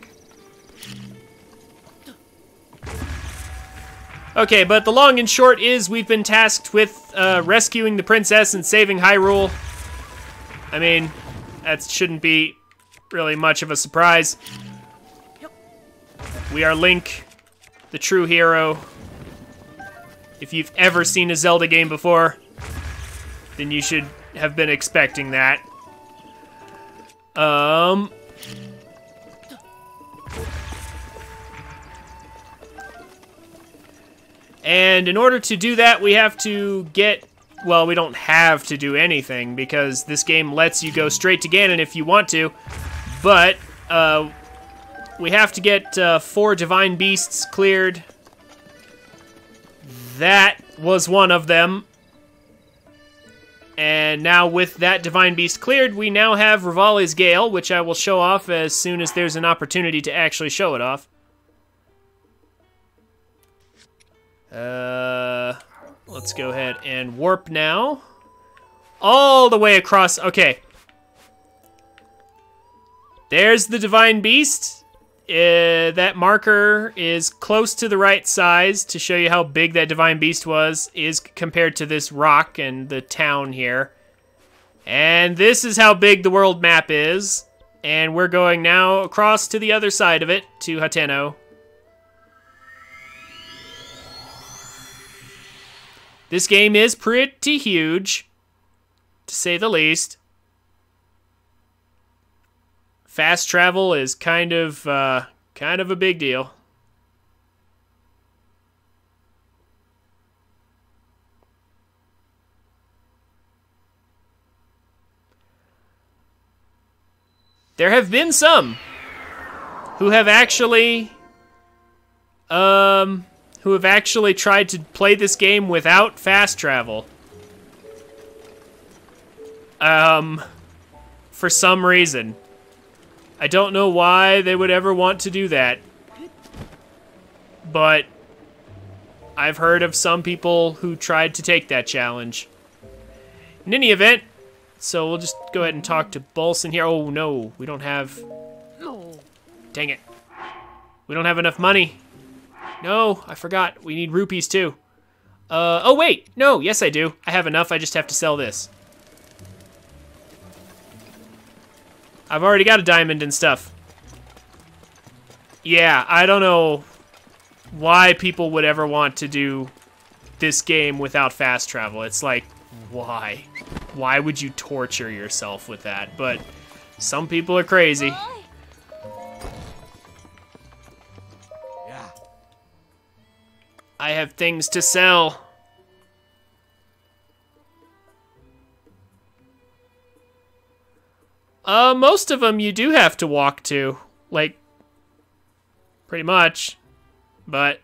Okay, but the long and short is we've been tasked with rescuing the princess and saving Hyrule. I mean, that shouldn't be really much of a surprise. We are Link, the true hero. If you've ever seen a Zelda game before, then you should have been expecting that. And in order to do that, we have to get... Well, we don't have to do anything, because this game lets you go straight to Ganon if you want to. But, we have to get 4 Divine Beasts cleared. That was one of them. And now with that Divine Beast cleared, we now have Rivali's Gale, which I will show off as soon as there's an opportunity to actually show it off. Let's go ahead and warp now. All the way across. Okay. There's the Divine Beast. That marker is close to the right size to show you how big that Divine Beast is compared to this rock and the town here. And this is how big the world map is. And we're going now across to the other side of it, to Hateno. This game is pretty huge, to say the least. Fast travel is kind of a big deal. There have been some who have actually who have actually tried to play this game without fast travel. For some reason. I don't know why they would ever want to do that. But I've heard of some people who tried to take that challenge. In any event, so we'll just go ahead and talk to Bolson here. Oh no, we don't have... Dang it. We don't have enough money. No, I forgot. We need rupees too. Oh wait, no, yes I do. I have enough, I just have to sell this. I've already got a diamond and stuff. Yeah, I don't know why people would ever want to do this game without fast travel. It's like, why? Why would you torture yourself with that? But some people are crazy. Yeah. I have things to sell. Most of them you do have to walk to, like, pretty much, but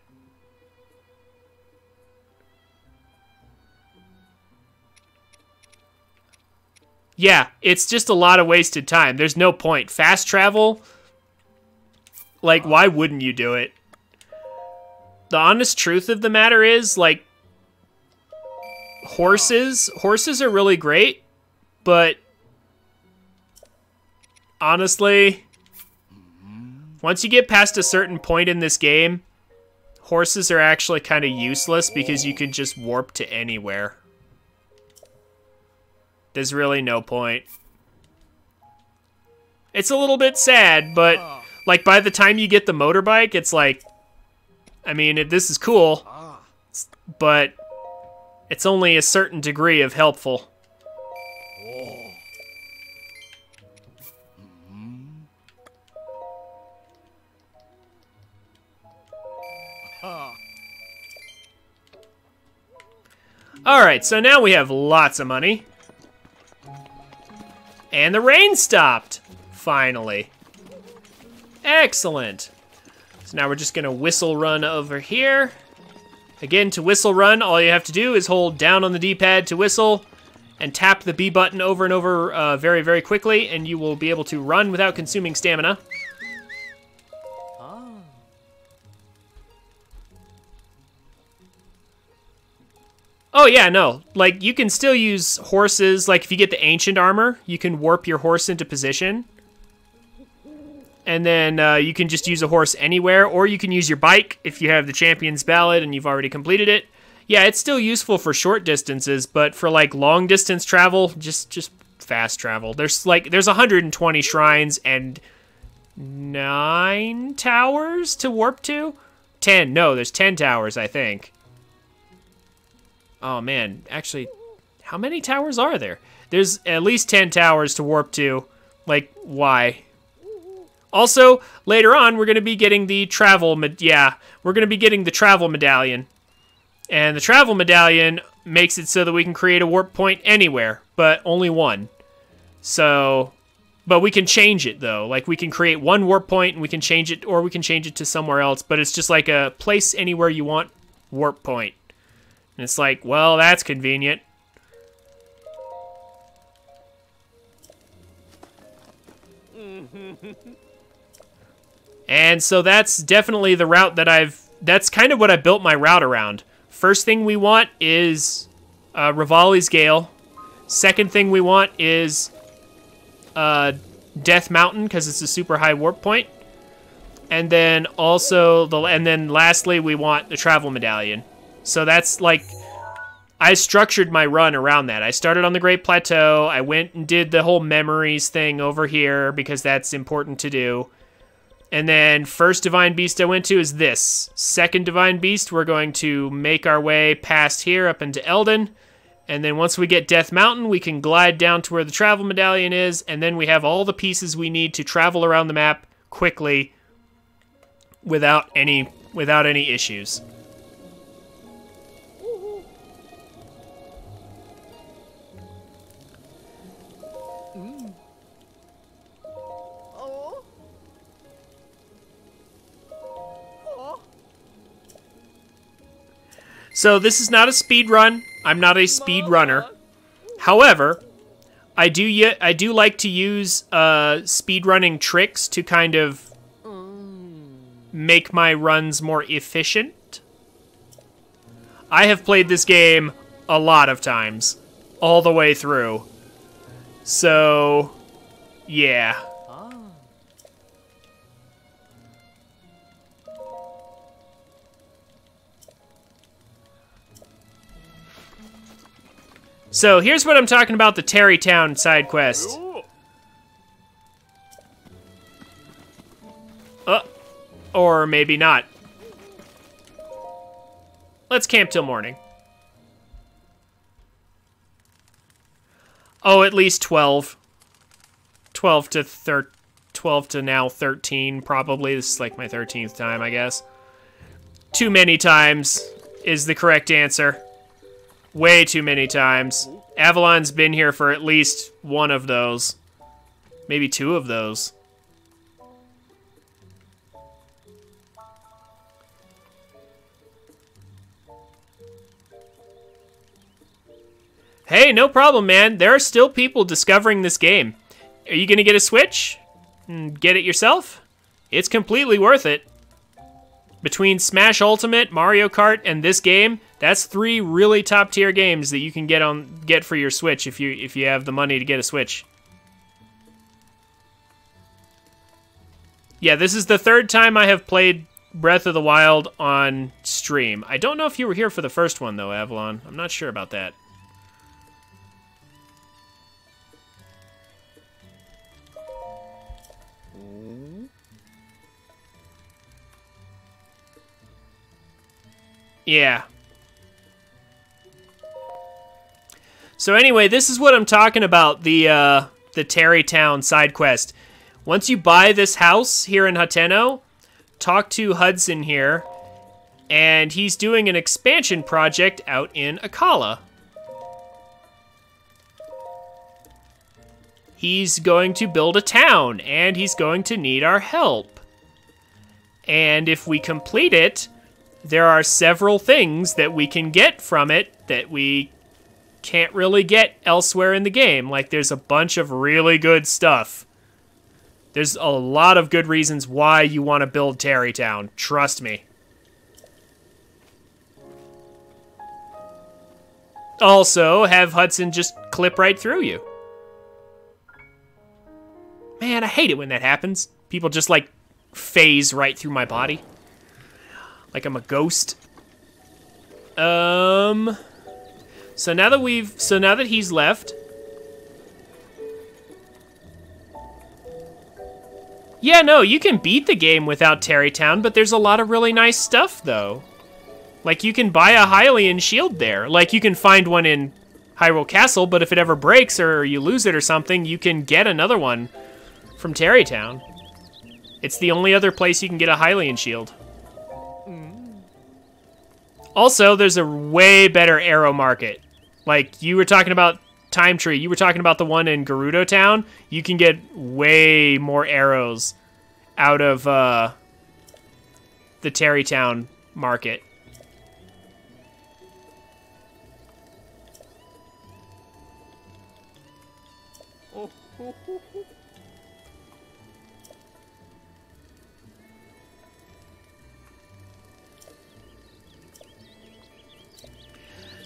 yeah, it's just a lot of wasted time. There's no point. Fast travel, like, why wouldn't you do it? The honest truth of the matter is, like, horses are really great, but honestly, once you get past a certain point in this game, horses are actually kind of useless because you can just warp to anywhere. There's really no point. It's a little bit sad, but like by the time you get the motorbike, it's like, I mean, this is cool, but it's only a certain degree of helpful. Alright, so now we have lots of money. And the rain stopped! Finally. Excellent. So now we're just gonna whistle run over here. Again, to whistle run, all you have to do is hold down on the D-pad to whistle and tap the B button over and over very, very quickly, and you will be able to run without consuming stamina. Oh yeah, no, like you can still use horses, like if you get the ancient armor, you can warp your horse into position. And then you can just use a horse anywhere, or you can use your bike if you have the Champion's Ballad and you've already completed it. Yeah, it's still useful for short distances, but for like long distance travel, just fast travel. There's 120 shrines and 9 towers to warp to? 10, no, there's 10 towers, I think. Oh man, actually, how many towers are there? There's at least 10 towers to warp to. Like, why? Also, later on, we're going to be getting the travel medallion. And the travel medallion makes it so that we can create a warp point anywhere, but only one. So, but we can change it though. Like we can create one warp point and we can change it, or we can change it to somewhere else, but it's just like a place anywhere you want warp point. And it's like, well, that's convenient. And so that's definitely the route that that's kind of what I built my route around. First thing we want is Rivali's Gale. Second thing we want is Death Mountain, because it's a super high warp point. And then also, lastly, we want the Travel Medallion. So that's like, I structured my run around that. I started on the Great Plateau. I went and did the whole memories thing over here because that's important to do. And then first Divine Beast I went to is this. Second Divine Beast, we're going to make our way past here up into Eldin. And then once we get Death Mountain, we can glide down to where the Travel Medallion is. And then we have all the pieces we need to travel around the map quickly without any issues. So this is not a speed run. I'm not a speed runner. However, I do like to use speed running tricks to kind of make my runs more efficient. I have played this game a lot of times, all the way through. So, yeah. So here's what I'm talking about, the Terrytown side quest. Or maybe not. Let's camp till morning. Oh, at least 12. 12 to now 13, probably. This is like my 13th time, I guess. Too many times is the correct answer. Way too many times. Avalon's been here for at least one of those. Maybe two of those. Hey, no problem, man. There are still people discovering this game. Are you gonna get a Switch? And get it yourself? It's completely worth it. Between Smash Ultimate, Mario Kart, and this game, that's 3 really top-tier games that you can get for your Switch if you have the money to get a Switch. Yeah, this is the 3rd time I have played Breath of the Wild on stream. I don't know if you were here for the first one, though, Avalon. I'm not sure about that. Yeah. So anyway, this is what I'm talking about, the Terrytown side quest. Once you buy this house here in Hateno, talk to Hudson here, and he's doing an expansion project out in Akala. He's going to build a town, and he's going to need our help. And if we complete it, there are several things that we can get from it that we can't really get elsewhere in the game. Like, there's a bunch of really good stuff. There's a lot of good reasons why you want to build Terrytown. Trust me. Also, have Hudson just clip right through you. Man, I hate it when that happens. People just, like, phase right through my body. Like I'm a ghost. So now that he's left. Yeah, no, you can beat the game without Terrytown, but there's a lot of really nice stuff, though. Like, you can buy a Hylian shield there. Like, you can find one in Hyrule Castle, but if it ever breaks or you lose it or something, you can get another one from Terrytown. It's the only other place you can get a Hylian shield. Also, there's a way better arrow market. Like, you were talking about Time Tree. You were talking about the one in Gerudo Town. You can get way more arrows out of the Terrytown market.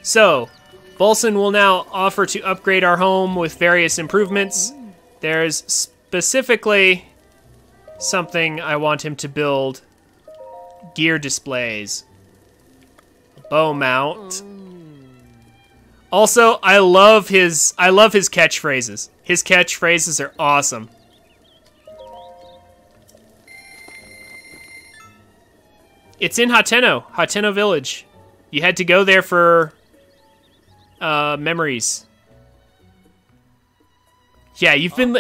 So, Bolson will now offer to upgrade our home with various improvements. There's specifically something I want him to build. Gear displays. Bow mount. Also, I love his catchphrases. His catchphrases are awesome. It's in Hateno Village. You had to go there for memories. Yeah, you've been...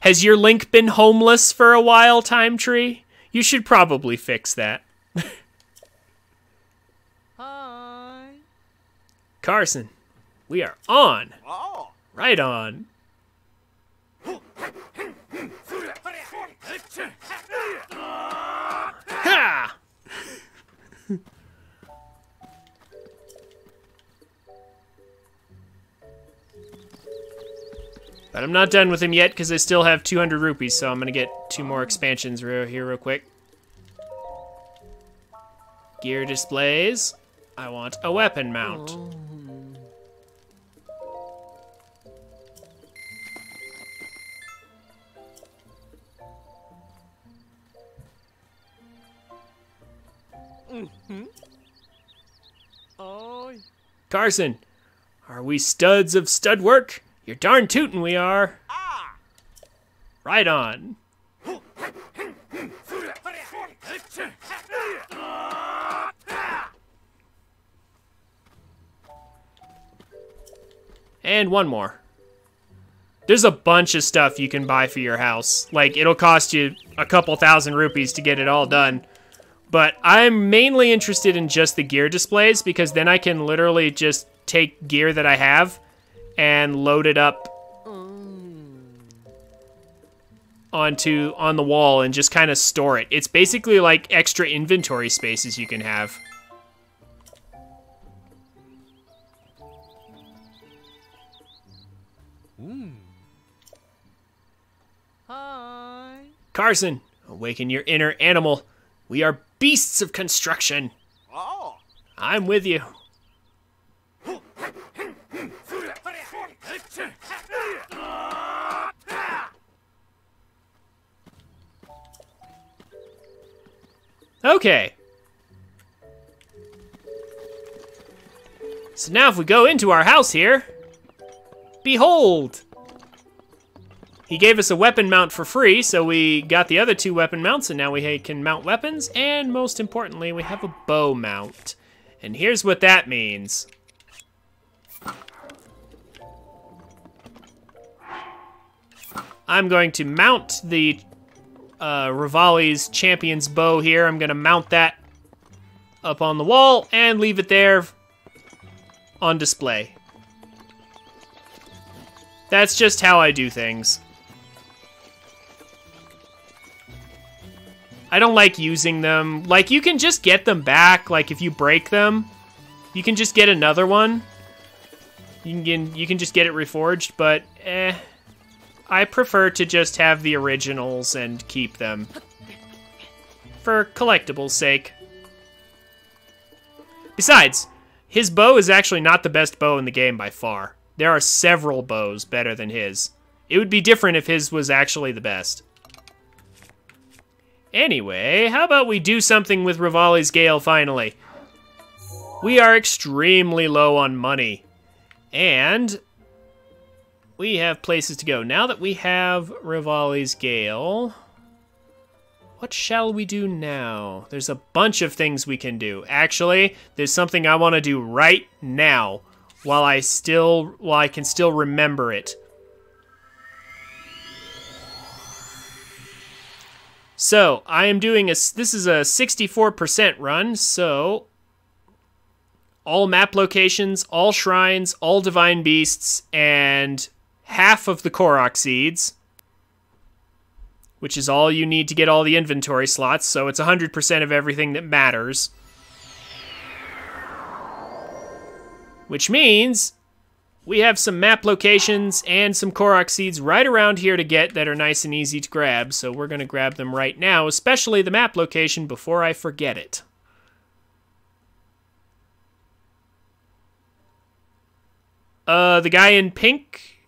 Has your Link been homeless for a while, Time Tree? You should probably fix that. Hi. Carson, we are on. Oh. Right on. Ha! But I'm not done with him yet because I still have 200 rupees, so I'm going to get 2 more expansions here real quick. Gear displays. I want a weapon mount. Carson, are we studs of stud work? You're darn tootin' we are. Right on. And one more. There's a bunch of stuff you can buy for your house. Like, it'll cost you a couple thousand rupees to get it all done. But I'm mainly interested in just the gear displays because then I can literally just take gear that I have and load it up on the wall and just kind of store it. It's basically like extra inventory spaces you can have. Hi. Carson, awaken your inner animal. We are beasts of construction. Oh. I'm with you. Okay. So now if we go into our house here, behold! He gave us a weapon mount for free, so we got the other 2 weapon mounts, and now we can mount weapons, and most importantly, we have a bow mount. And here's what that means. I'm going to mount the Rivali's Champion's Bow here. I'm going to mount that up on the wall and leave it there on display. That's just how I do things. I don't like using them. Like, you can just get them back. Like, if you break them, you can just get another one. You can just get it reforged, but I prefer to just have the originals and keep them for collectibles' sake. Besides, his bow is actually not the best bow in the game by far. There are several bows better than his. It would be different if his was actually the best. Anyway, how about we do something with Rivali's Gale finally? We are extremely low on money. And we have places to go. Now that we have Rivali's Gale, what shall we do now? There's a bunch of things we can do. Actually, there's something I want to do right now while I can still remember it. So, I am doing this is a 64% run, so all map locations, all shrines, all divine beasts, and half of the Korok seeds, which is all you need to get all the inventory slots, so it's 100% of everything that matters. Which means we have some map locations and some Korok seeds right around here to get that are nice and easy to grab, so we're going to grab them right now, especially the map location before I forget it. The guy in pink,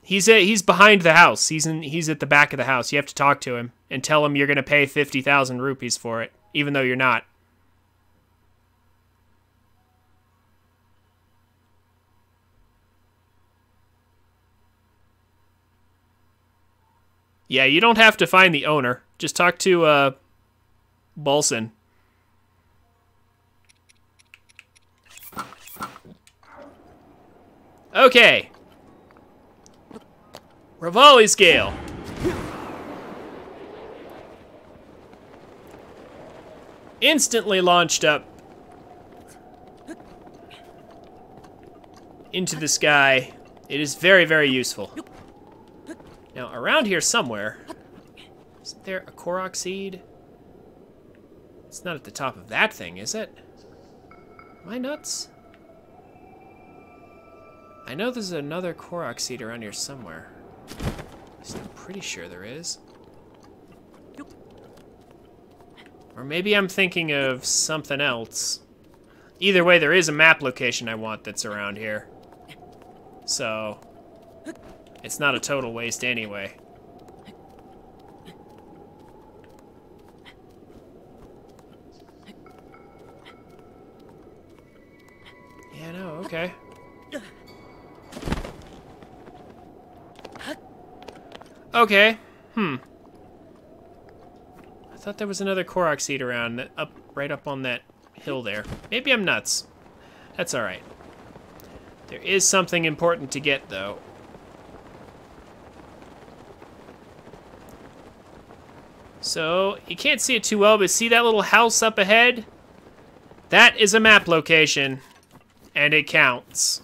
he's behind the house. He's at the back of the house. You have to talk to him and tell him you're going to pay 50,000 rupees for it, even though you're not. Yeah, you don't have to find the owner. Just talk to, Bolson. Okay. Rivali's Gale. Instantly launched up into the sky. It is very, very useful. Now, around here somewhere, isn't there a Korok seed? It's not at the top of that thing, is it? Am I nuts? I know there's another Korok seed around here somewhere. At least I'm pretty sure there is. Or maybe I'm thinking of something else. Either way, there is a map location I want that's around here. So, it's not a total waste anyway. Yeah, no, okay. Okay, I thought there was another Korok seed around, right up on that hill there. Maybe I'm nuts. That's alright. There is something important to get, though. So, you can't see it too well, but see that little house up ahead? That is a map location, and it counts.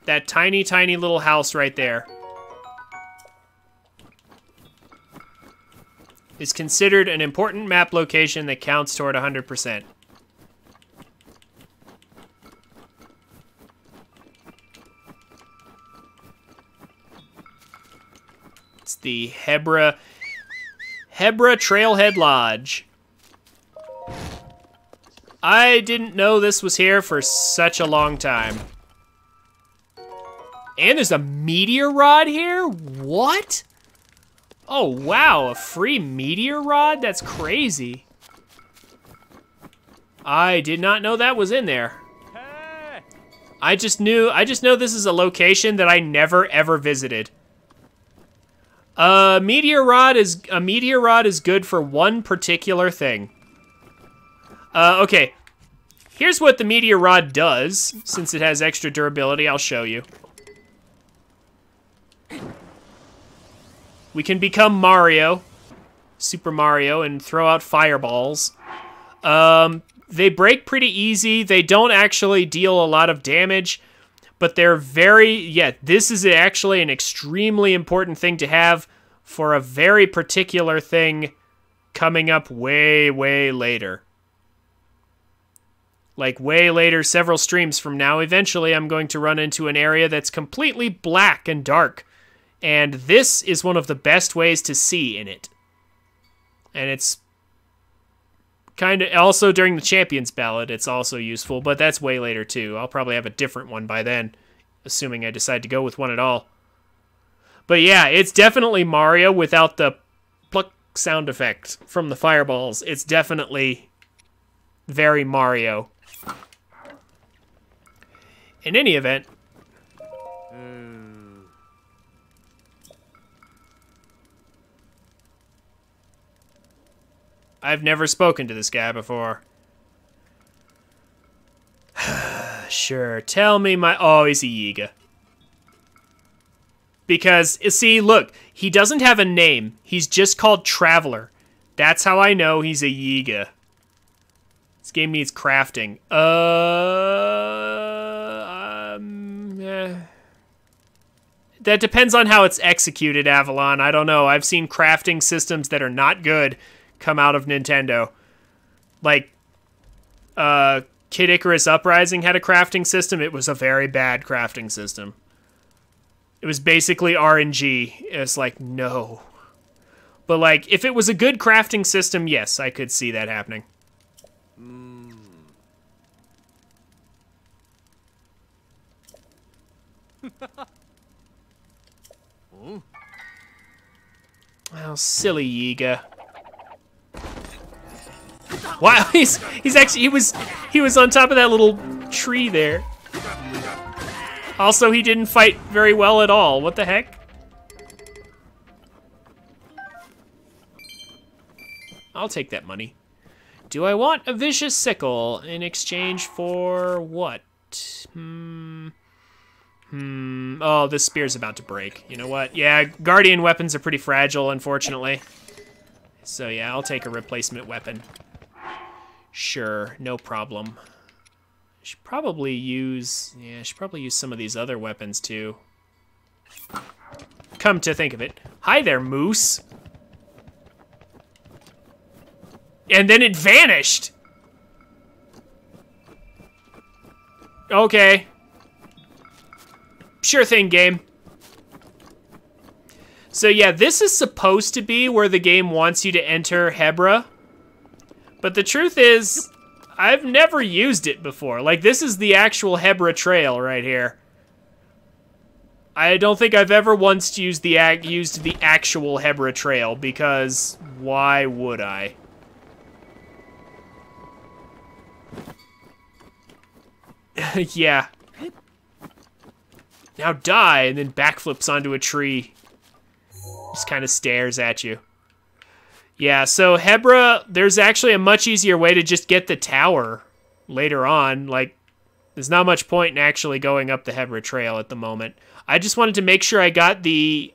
That tiny, tiny little house right there is considered an important map location that counts toward 100%. It's the Hebra Trailhead Lodge. I didn't know this was here for such a long time. And there's a meteor rod here? What? Oh, wow, a free meteor rod? That's crazy. I did not know that was in there. I just know this is a location that I never ever visited. A meteor rod is good for one particular thing. Okay. Here's what the meteor rod does. Since it has extra durability, I'll show you. We can become Mario, Super Mario, and throw out fireballs. They break pretty easy. They don't actually deal a lot of damage, but they're this is actually an extremely important thing to have for a very particular thing coming up way, way later. Like way later, several streams from now, eventually I'm going to run into an area that's completely black and dark. And this is one of the best ways to see in it. And it's kind of also during the Champions Ballad, it's also useful, but that's way later too. I'll probably have a different one by then, assuming I decide to go with one at all. But yeah, it's definitely Mario without the pluck sound effect from the fireballs. It's definitely very Mario. In any event, I've never spoken to this guy before. Sure, tell me oh, he's a Yiga. Because, see, look, he doesn't have a name. He's just called Traveler. That's how I know he's a Yiga. This game needs crafting. That depends on how it's executed, Avalon. I don't know. I've seen crafting systems that are not good come out of Nintendo. Like, Kid Icarus Uprising had a crafting system. It was a very bad crafting system. It was basically RNG. It's like, no. But, like, if it was a good crafting system, yes, I could see that happening. Well, silly Yiga. Wow, he's actually he was on top of that little tree there. Also, he didn't fight very well at all. What the heck? I'll take that money. Do I want a vicious sickle in exchange for what? Oh, this spear's about to break. You know what? Yeah, guardian weapons are pretty fragile, unfortunately. So yeah, I'll take a replacement weapon. Sure, no problem. I should probably use some of these other weapons too. Come to think of it. Hi there, moose. And then it vanished. Okay. Sure thing, game. So yeah, this is supposed to be where the game wants you to enter Hebra. But the truth is, I've never used it before. Like, this is the actual Hebra trail right here. I don't think I've ever once used the actual Hebra trail, because why would I? Yeah. Now die, and then backflips onto a tree. Just kind of stares at you. Yeah, so Hebra, there's actually a much easier way to just get the tower later on. Like, there's not much point in actually going up the Hebra trail at the moment. I just wanted to make sure I got the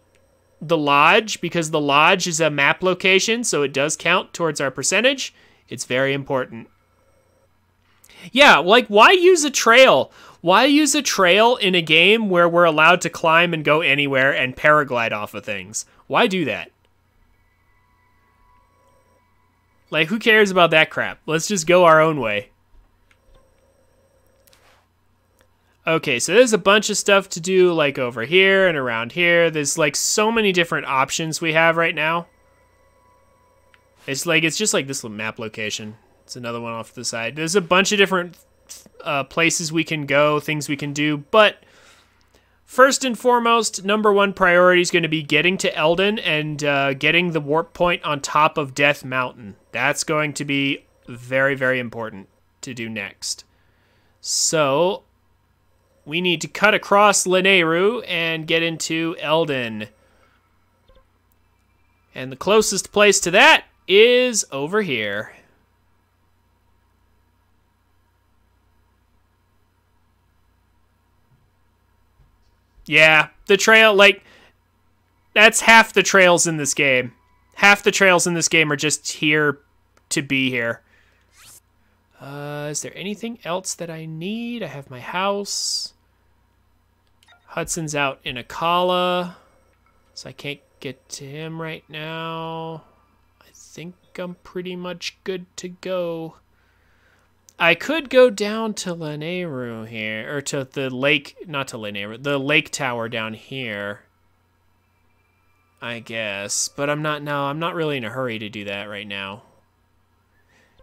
lodge, because the lodge is a map location, so it does count towards our percentage. It's very important. Yeah, like, why use a trail? Why use a trail in a game where we're allowed to climb and go anywhere and paraglide off of things? Why do that? Like, who cares about that crap? Let's just go our own way. Okay, so there's a bunch of stuff to do, like, over here and around here. There's, like, so many different options we have right now. It's just like this little map location. It's another one off to the side. There's a bunch of different places we can go, things we can do, but first and foremost, number one priority is going to be getting to Eldon and getting the warp point on top of Death Mountain. That's going to be very, very important to do next. So, we need to cut across Lanayru and get into Eldon. And the closest place to that is over here. Yeah, the trail, like, that's half the trails in this game. Half the trails in this game are just here to be here. Is there anything else that I need? I have my house. Hudson's out in Akala, so I can't get to him right now. I think I'm pretty much good to go. I could go down to Lanayru here, or to the lake, not to Lanayru, the lake tower down here, I guess. But I'm not really in a hurry to do that right now.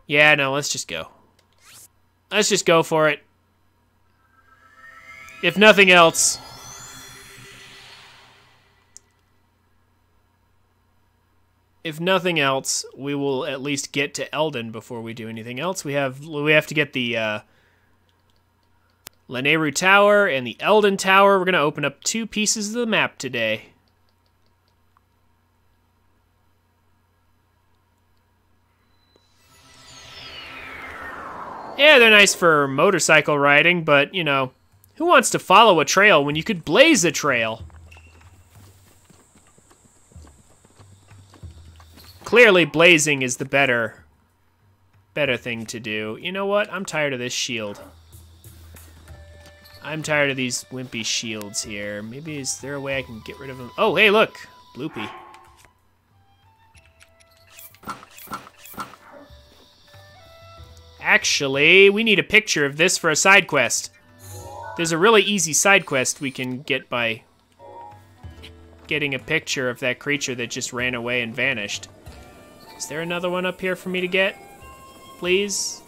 Yeah, no, let's just go. Let's just go for it. If nothing else, we will at least get to Eldon before we do anything else. We have to get the Lanayru Tower and the Eldon Tower. We're going to open up 2 pieces of the map today. Yeah, they're nice for motorcycle riding, but, you know, who wants to follow a trail when you could blaze a trail? Clearly, blazing is the better thing to do. You know what? I'm tired of this shield. I'm tired of these wimpy shields here. Maybe is there a way I can get rid of them? Oh, hey, look! Bloopy. Actually, we need a picture of this for a side quest. There's a really easy side quest we can get by getting a picture of that creature that just ran away and vanished. Is there another one up here for me to get? Please?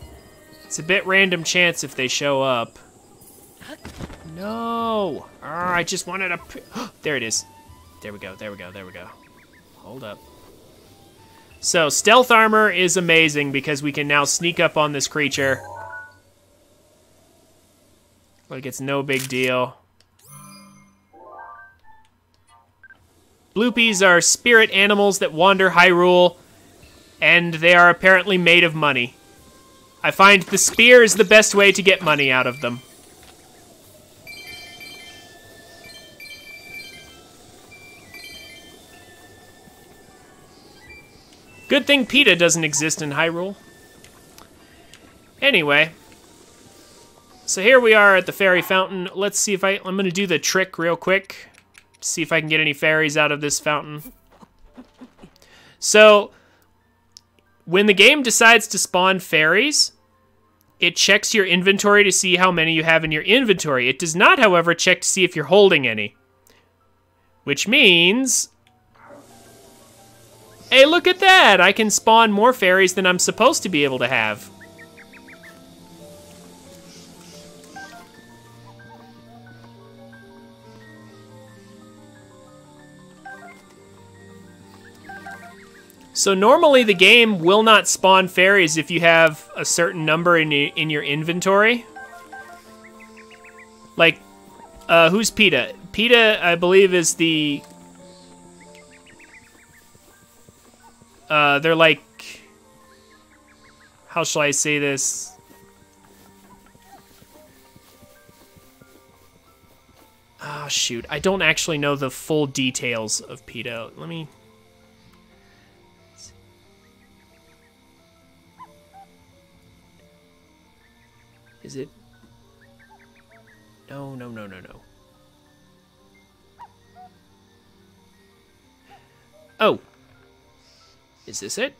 It's a bit random chance if they show up. No! I just wanted a... There it is. There we go, there we go, there we go. Hold up. So, stealth armor is amazing because we can now sneak up on this creature. Like it's no big deal. Bloopies are spirit animals that wander Hyrule, and they are apparently made of money. I find the spear is the best way to get money out of them. Good thing PETA doesn't exist in Hyrule. Anyway. So here we are at the fairy fountain. Let's see if I'm going to do the trick real quick. See if I can get any fairies out of this fountain. So, when the game decides to spawn fairies, it checks your inventory to see how many you have in your inventory. It does not, however, check to see if you're holding any. Which means... Hey, look at that! I can spawn more fairies than I'm supposed to be able to have. So normally the game will not spawn fairies if you have a certain number in your inventory. Like, who's PETA? PETA, I believe, is the... they're like... How shall I say this? Oh, shoot. I don't actually know the full details of PETA. Let me... Is it? No. Oh. Is this it?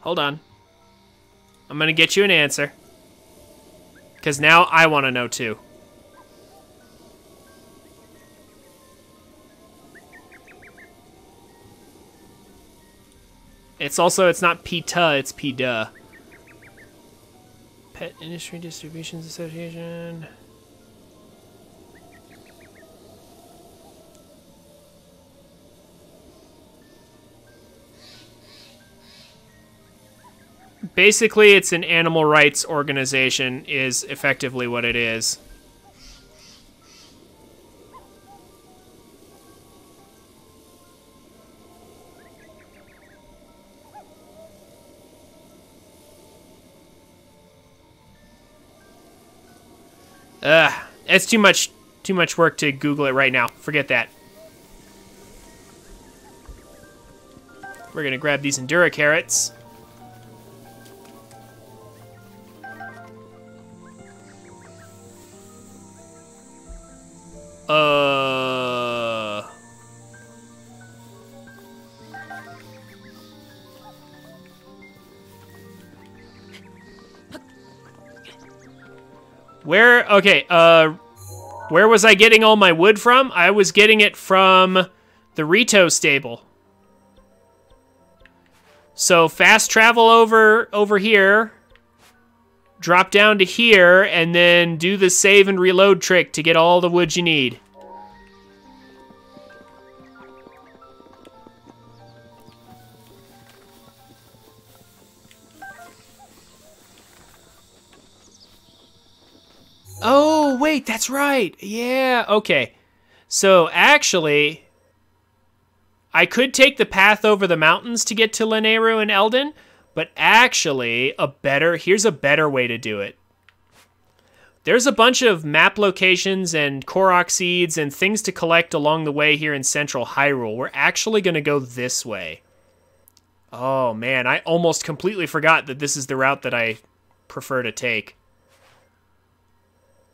Hold on. I'm gonna get you an answer. Because now I want to know too. It's not PETA, it's PETA. Pet Industry Distributions Association. Basically, it's an animal rights organization, is effectively what it is. It's too much work to Google it right now. Forget that. We're gonna grab these Endura carrots. Where was I getting all my wood from? I was getting it from the Rito stable. So fast travel over here, drop down to here, and then do the save and reload trick to get all the wood you need. Oh, wait, that's right. Yeah, okay. So, actually, I could take the path over the mountains to get to Lanayru and Eldon, but actually, here's a better way to do it. There's a bunch of map locations and Korok seeds and things to collect along the way here in Central Hyrule. We're actually going to go this way. Oh, man, I almost completely forgot that this is the route that I prefer to take.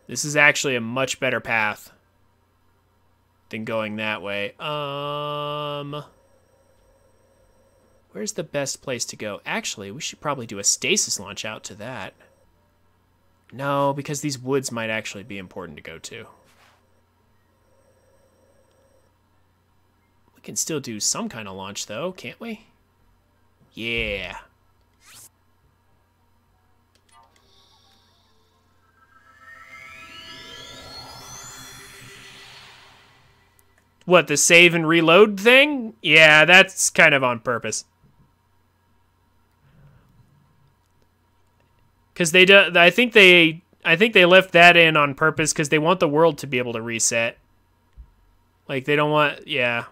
This is actually a much better path than going that way. Where's the best place to go? Actually, we should probably do a stasis launch out to that. No, because these woods might actually be important to go to. We can still do some kind of launch, though, can't we? Yeah. What, the save and reload thing? Yeah, that's kind of on purpose. Because I think they left that in on purpose because they want the world to be able to reset. Like, they don't want, yeah.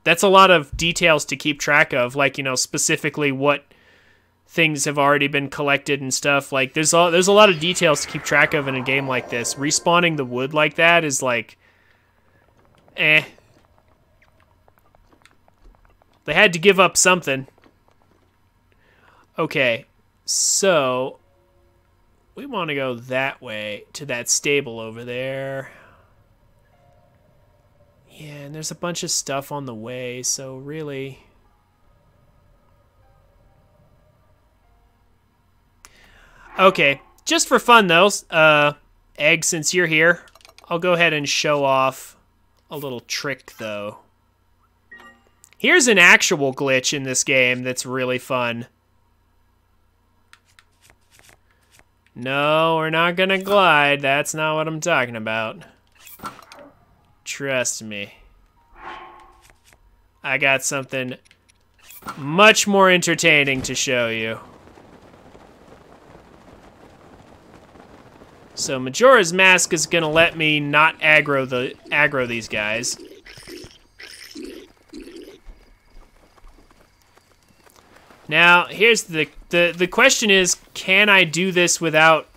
That's a lot of details to keep track of, like, you know, specifically what things have already been collected and stuff. Like, there's a lot of details to keep track of in a game like this. Respawning the wood like that is like, eh. They had to give up something. Okay, so we want to go that way to that stable over there. Yeah, and there's a bunch of stuff on the way, so really... Okay, just for fun though, Egg, since you're here, I'll go ahead and show off a little trick though. Here's an actual glitch in this game that's really fun. No, we're not gonna glide. That's not what I'm talking about. Trust me. I got something much more entertaining to show you. So Majora's Mask is gonna let me not aggro these guys. Now, here's the question is, can I do this without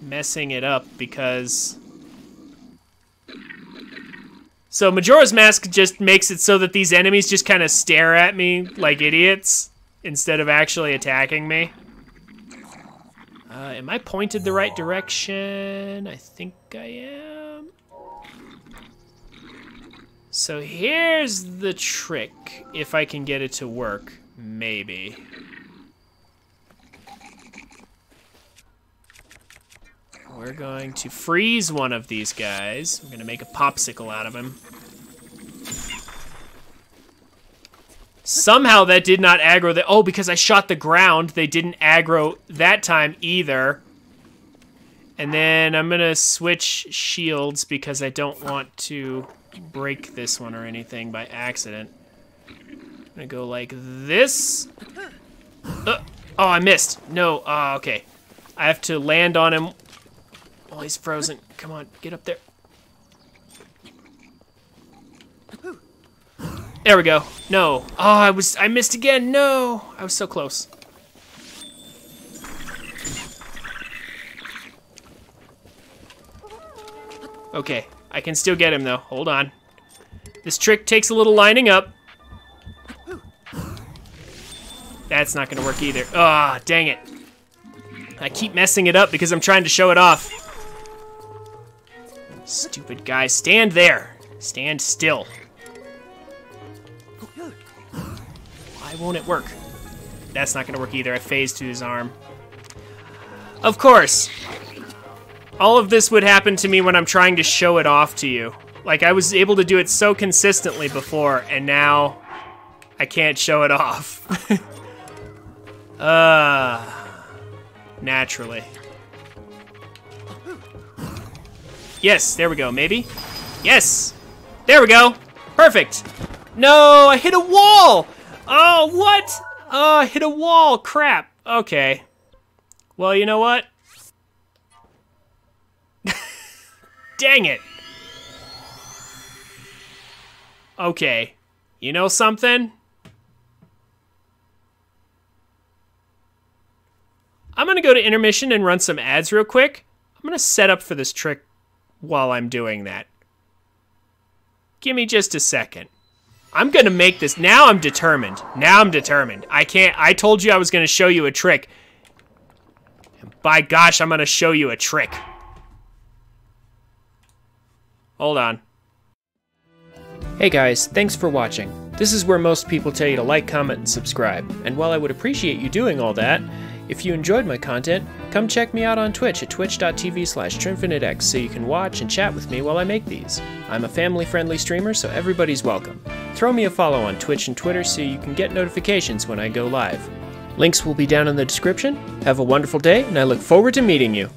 messing it up? Because so Majora's Mask just makes it so that these enemies just kind of stare at me like idiots instead of actually attacking me. Am I pointed the right direction? I think I am. So here's the trick, if I can get it to work, maybe. We're going to freeze one of these guys. We're gonna make a popsicle out of him. Somehow that did not aggro the... Oh, because I shot the ground, they didn't aggro that time either. And then I'm gonna switch shields because I don't want to break this one or anything by accident. I'm gonna go like this. Oh, I missed. No, okay. I have to land on him while he's frozen. Come on, get up there. There we go. No. Oh, I missed again. No. I was so close. Okay, I can still get him though. Hold on. This trick takes a little lining up. That's not gonna work either. Ah, oh, dang it. I keep messing it up because I'm trying to show it off. Stupid guy, stand there. Stand still. Why won't it work? That's not gonna work either. I phased to his arm. Of course. All of this would happen to me when I'm trying to show it off to you. Like, I was able to do it so consistently before, and now I can't show it off. Naturally. Yes, there we go, maybe? Yes! There we go! Perfect! No, I hit a wall! Oh, what? Oh, I hit a wall, crap. Okay. Well, you know what? Dang it. Okay. You know something? I'm gonna go to intermission and run some ads real quick. I'm gonna set up for this trick while I'm doing that. Give me just a second. I'm gonna make this. Now I'm determined. Now I'm determined. I told you I was gonna show you a trick. And by gosh, I'm gonna show you a trick. Hold on. Hey guys, thanks for watching. This is where most people tell you to like, comment, and subscribe. And while I would appreciate you doing all that, if you enjoyed my content, come check me out on Twitch at twitch.tv/TrinfiniteX so you can watch and chat with me while I make these. I'm a family-friendly streamer, so everybody's welcome. Throw me a follow on Twitch and Twitter so you can get notifications when I go live. Links will be down in the description. Have a wonderful day, and I look forward to meeting you.